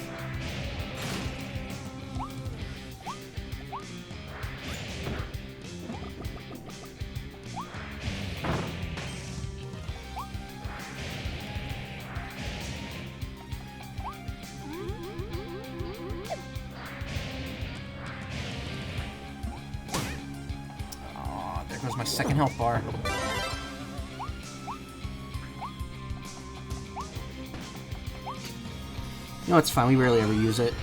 Aw, there goes my second health bar. No, it's fine. We rarely ever use it.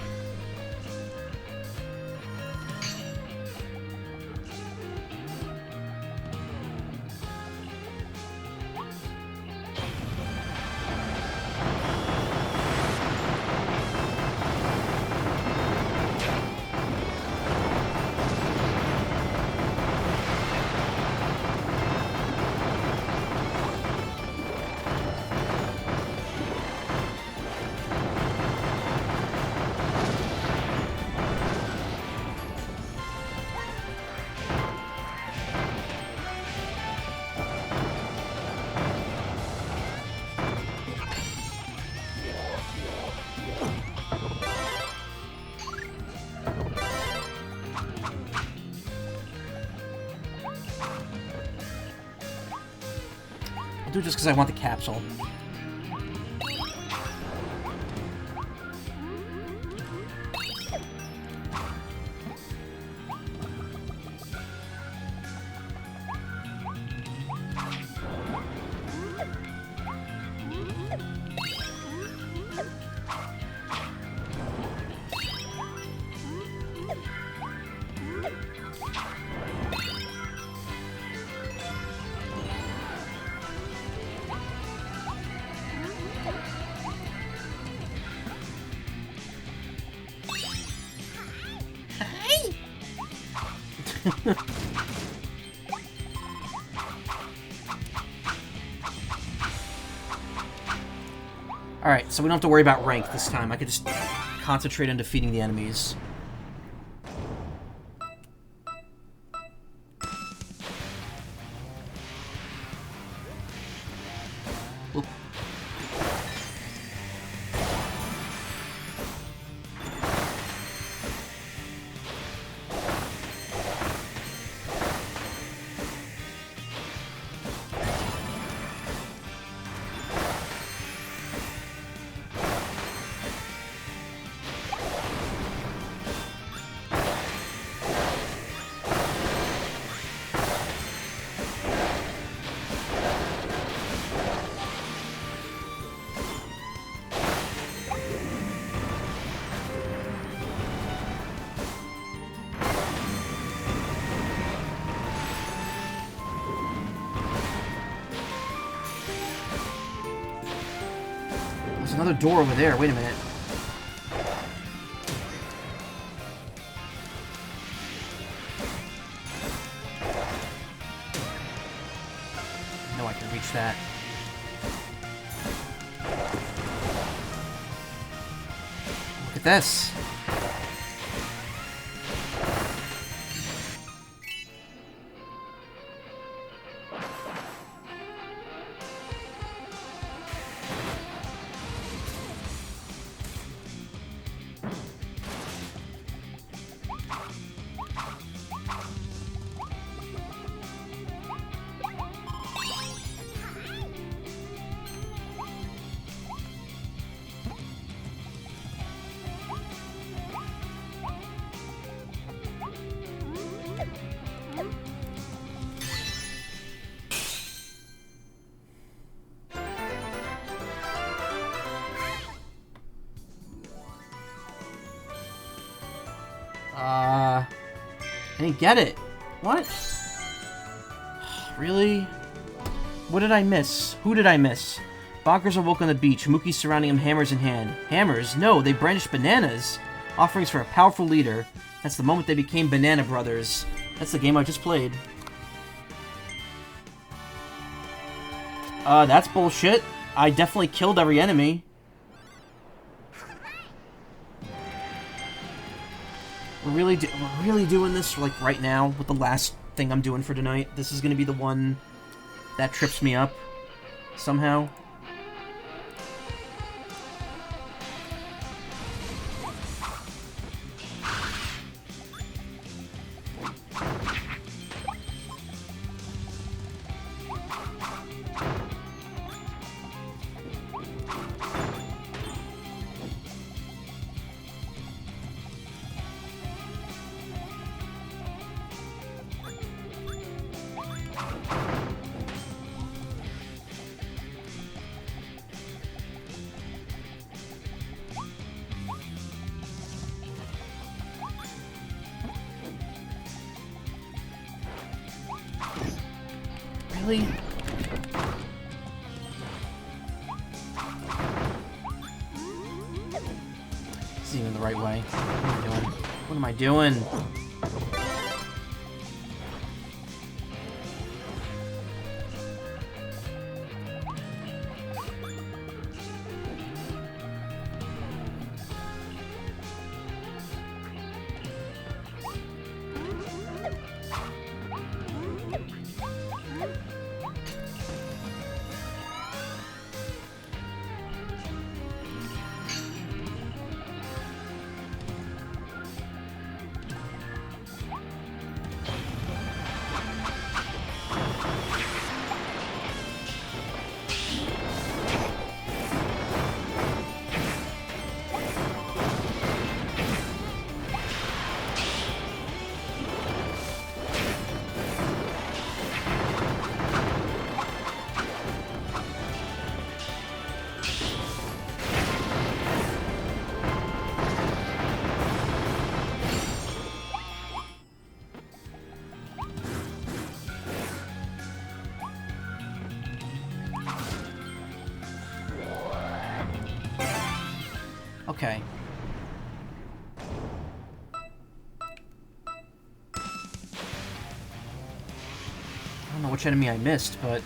I'll do it just because I want the capsule. Alright, so we don't have to worry about rank this time. I could just concentrate on defeating the enemies. Oop. There's another door over there. Wait a minute. I know I can reach that. Look at this. I didn't get it. What? Really? What did I miss? Who did I miss? Bonkers awoke on the beach, Mookie surrounding him, hammers in hand. Hammers? No, they brandished bananas! Offerings for a powerful leader. That's the moment they became Banana Brothers. That's the game I just played. That's bullshit. I definitely killed every enemy. We're really doing this, like, right now, with the last thing I'm doing for tonight. This is gonna be the one that trips me up, somehow. Really? This isn't even the right way. What am I doing? Okay. I don't know which enemy I missed, but...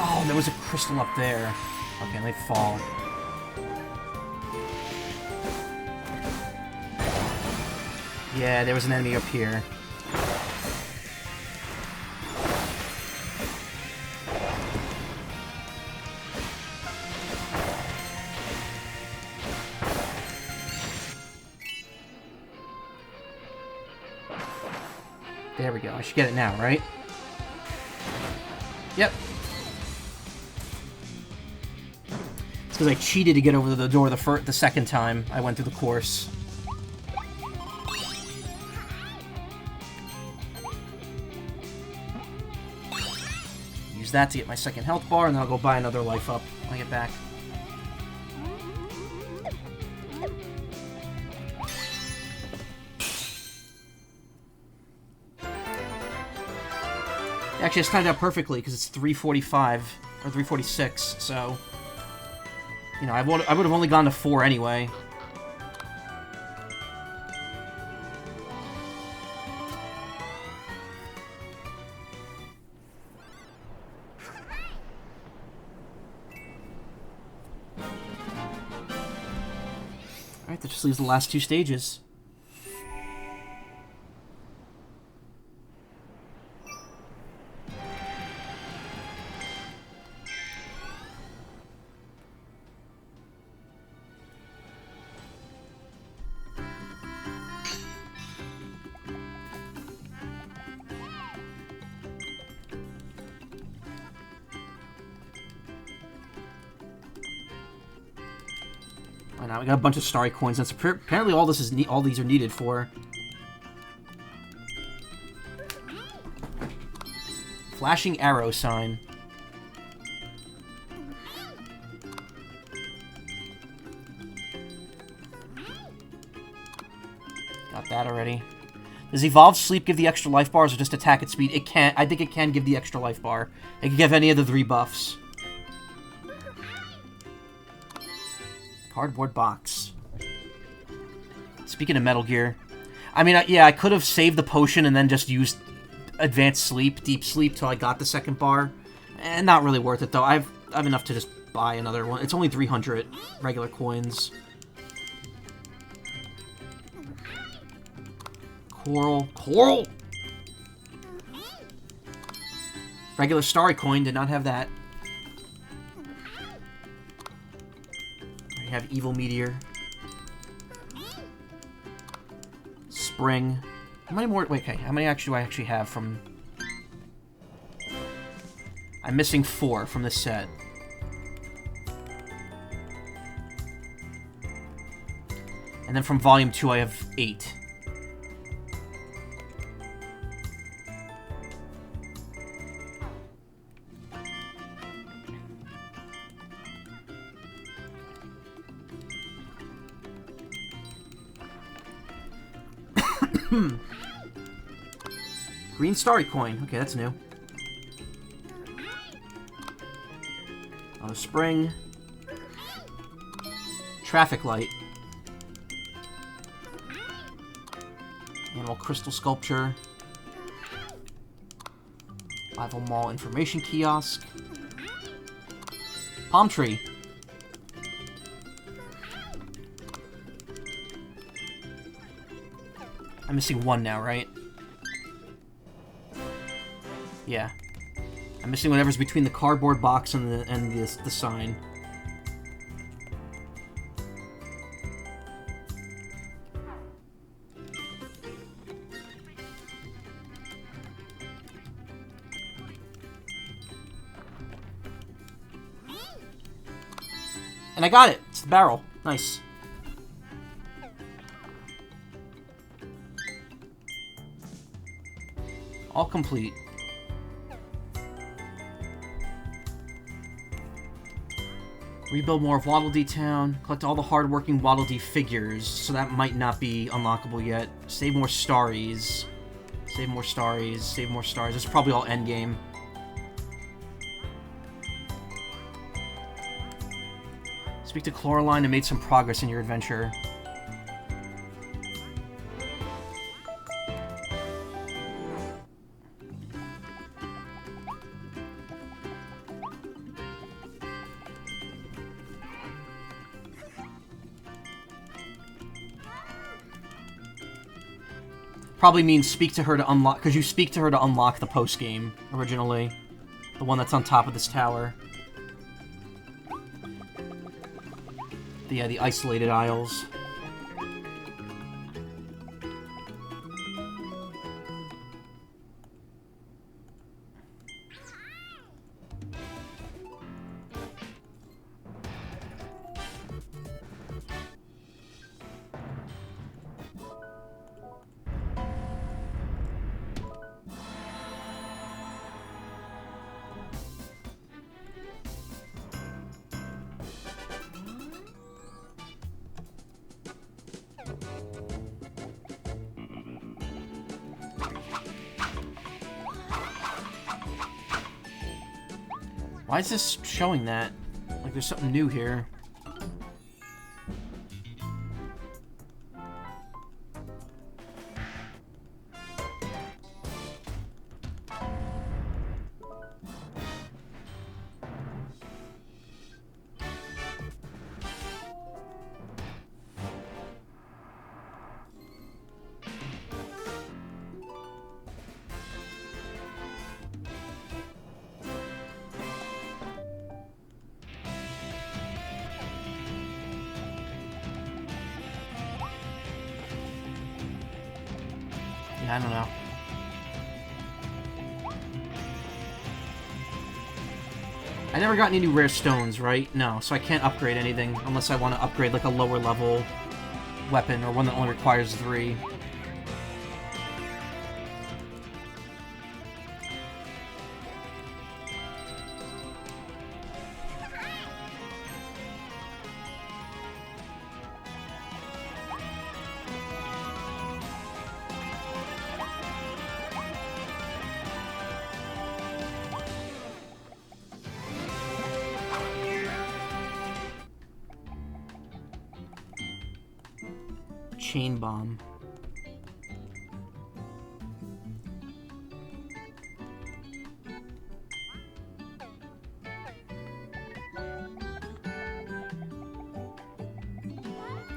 Oh, there was a crystal up there. Okay, let me fall. Yeah, there was an enemy up here. There we go. I should get it now, right? Yep. It's because I cheated to get over the door the second time I went through the course. Use that to get my second health bar, and then I'll go buy another life up when I get back. Actually, it's timed out perfectly because it's 3:45 or 3:46, so you know I would have only gone to 4 anyway. All right, that just leaves the last 2 stages. Now we got a bunch of starry coins. That's apparently all this is all these are needed for. Flashing arrow sign. Got that already. Does evolved sleep give the extra life bars or just attack at speed? It can. I think it can give the extra life bar. It can give any of the 3 buffs. Cardboard box. Speaking of Metal Gear, I mean, yeah, I could have saved the potion and then just used advanced sleep, deep sleep, till I got the second bar. And not really worth it, though. I've enough to just buy another one. It's only 300 regular coins. Coral! Regular starry coin, did not have that. have Evil Meteor. Spring. How many more? Wait, okay. How many do I actually have from... I'm missing 4 from this set. And then from Volume 2, I have 8. Green Starry Coin. Okay, that's new. Spring. Traffic Light. Animal Crystal Sculpture. Rival Mall Information Kiosk. Palm Tree. I'm missing 1 now, right? Yeah. I'm missing whatever's between the cardboard box and the sign. And I got it! It's the barrel. Nice. All complete. Rebuild more of Waddle Dee Town. Collect all the hard-working Waddle Dee figures, so that might not be unlockable yet. Save more Starries. Save more Starries. Save more stars. This is probably all endgame. Speak to Coraline and made some progress in your adventure. Probably means speak to her to unlock, because you speak to her to unlock the post-game, originally. The one that's on top of this tower. The isolated isles. Why is this showing that? Like there's something new here. I don't know. I never got any new rare stones, right? No, so I can't upgrade anything unless I want to upgrade like a lower level weapon or one that only requires 3. Chain bomb.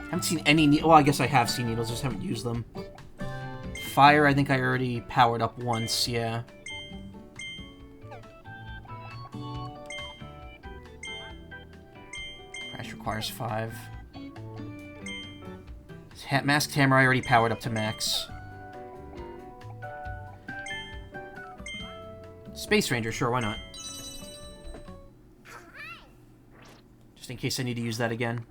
Haven't seen any well, I guess I have seen needles, just haven't used them. Fire, I think I already powered up once, yeah. Crash requires 5. Masked Hammer I already powered up to max. Space Ranger, sure, why not? Just in case I need to use that again.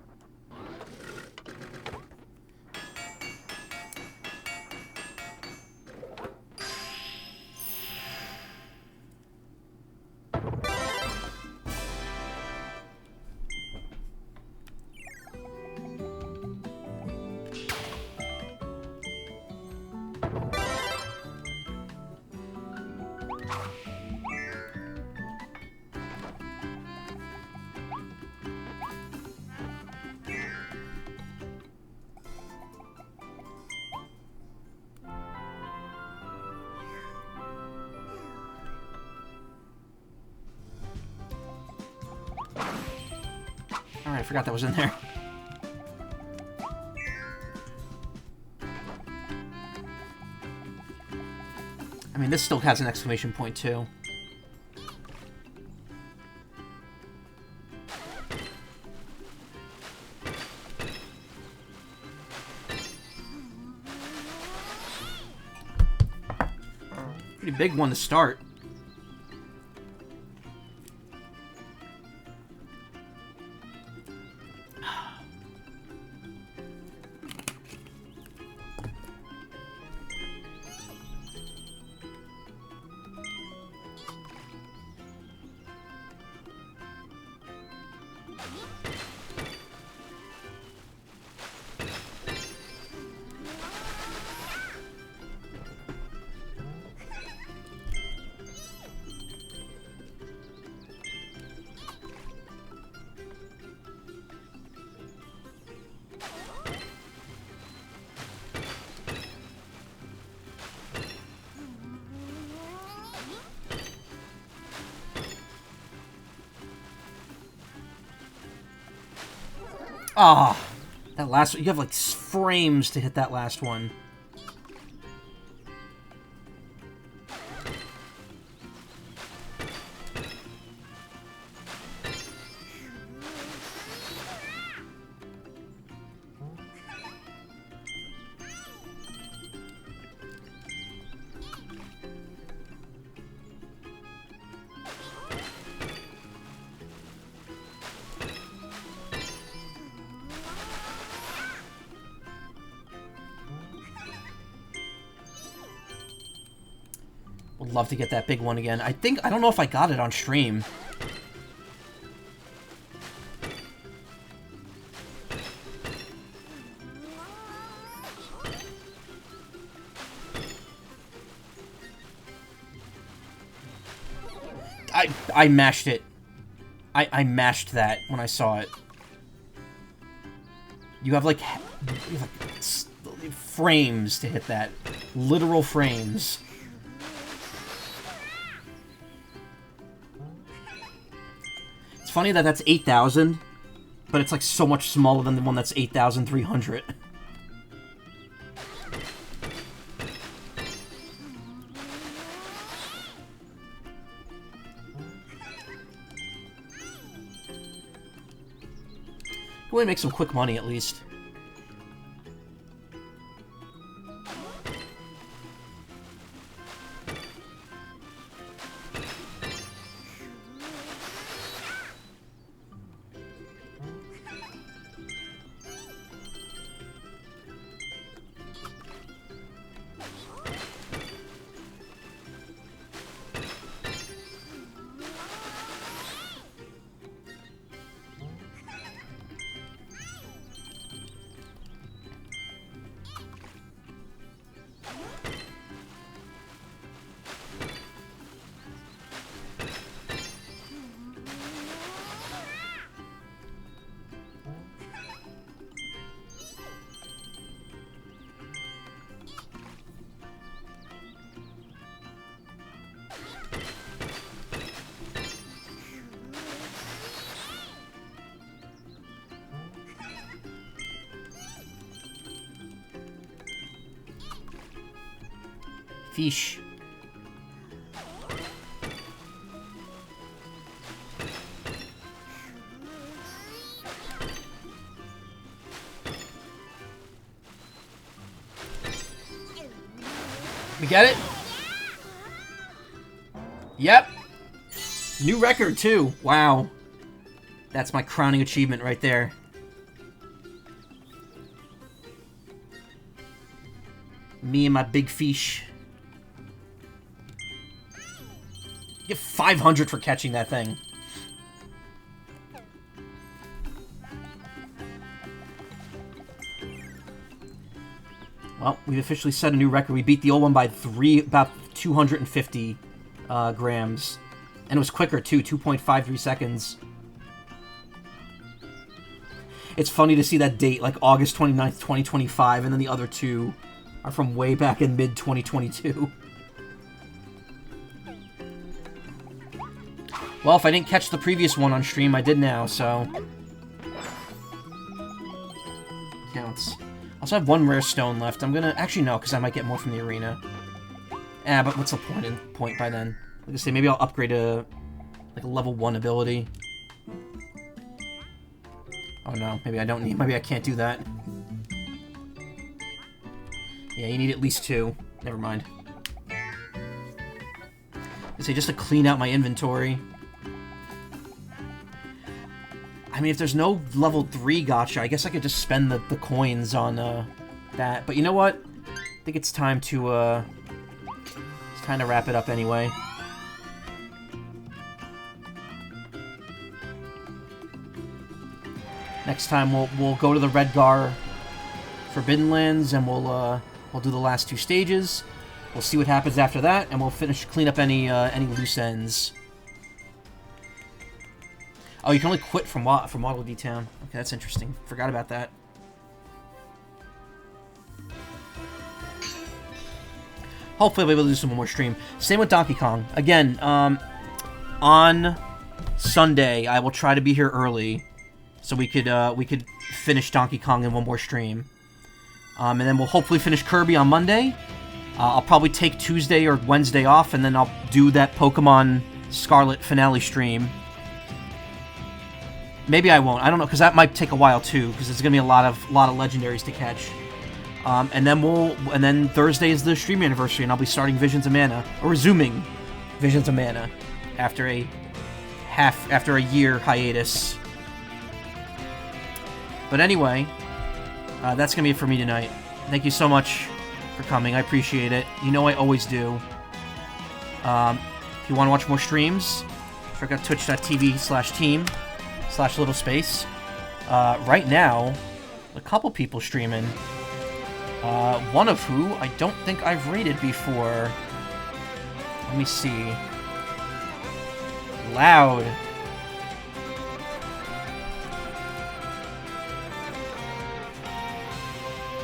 Alright, I forgot that was in there. I mean, this still has an exclamation point, too. Pretty big one to start. Ah, that last one. You have like frames to hit that last one. Would love to get that big one again. I don't know if I got it on stream. I mashed it. I mashed that when I saw it. You have like frames to hit that. Literal frames. It's funny that that's 8,000, but it's like so much smaller than the one that's 8,300. Go ahead and make some quick money at least. Fish. We get it? Yep. New record, too. Wow. That's my crowning achievement right there. Me and my big fish. Get 500 for catching that thing. Well, we've officially set a new record. We beat the old one by about 250 grams. And it was quicker, too. 2.53 seconds. It's funny to see that date, like August 29th, 2025, and then the other two are from way back in mid-2022. Well, if I didn't catch the previous one on stream, I did now, so... Counts. I also have one rare stone left. I'm gonna... Actually, no, because I might get more from the arena. But what's the point by then? Like I say, maybe I'll upgrade a level 1 ability. Oh no, maybe I don't need... Maybe I can't do that. Yeah, you need at least 2. Never mind. I say, just to clean out my inventory. I mean, if there's no level 3 gacha, I guess I could just spend the coins on that. But you know what? I think it's time to wrap it up anyway. Next time we'll go to the Redgar Forbidden Lands and we'll do the last 2 stages. We'll see what happens after that, and we'll clean up any loose ends. Oh, you can only quit from Waddle Dee Town. Okay, that's interesting. Forgot about that. Hopefully I'll be able to do some more stream. Same with Donkey Kong. Again, on Sunday I will try to be here early, so we could finish Donkey Kong in one more stream. And then we'll hopefully finish Kirby on Monday. I'll probably take Tuesday or Wednesday off, and then I'll do that Pokemon Scarlet finale stream. Maybe I won't. I don't know, because that might take a while too, because there's gonna be a lot of legendaries to catch. And then Thursday is the stream anniversary, and I'll be starting Visions of Mana, or resuming Visions of Mana after a year hiatus. But anyway, that's gonna be it for me tonight. Thank you so much for coming. I appreciate it. You know I always do. If you want to watch more streams, check out twitch.tv/team/littlespace. Right now, a couple people streaming. One of who I don't think I've rated before. Let me see. Loud.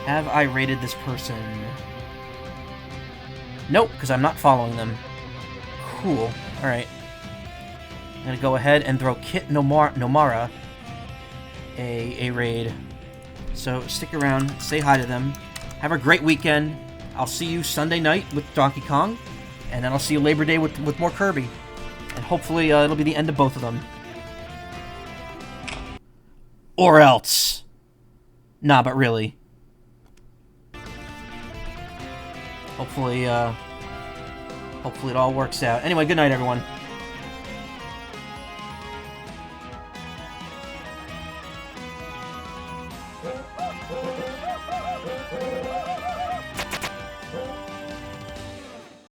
Have I rated this person? Nope, because I'm not following them. Cool. Alright. I'm gonna go ahead and throw Kit Nomara a raid. So stick around, say hi to them. Have a great weekend. I'll see you Sunday night with Donkey Kong, and then I'll see you Labor Day with more Kirby. And hopefully it'll be the end of both of them. Or else. Nah, but really. Hopefully it all works out. Anyway, good night, everyone.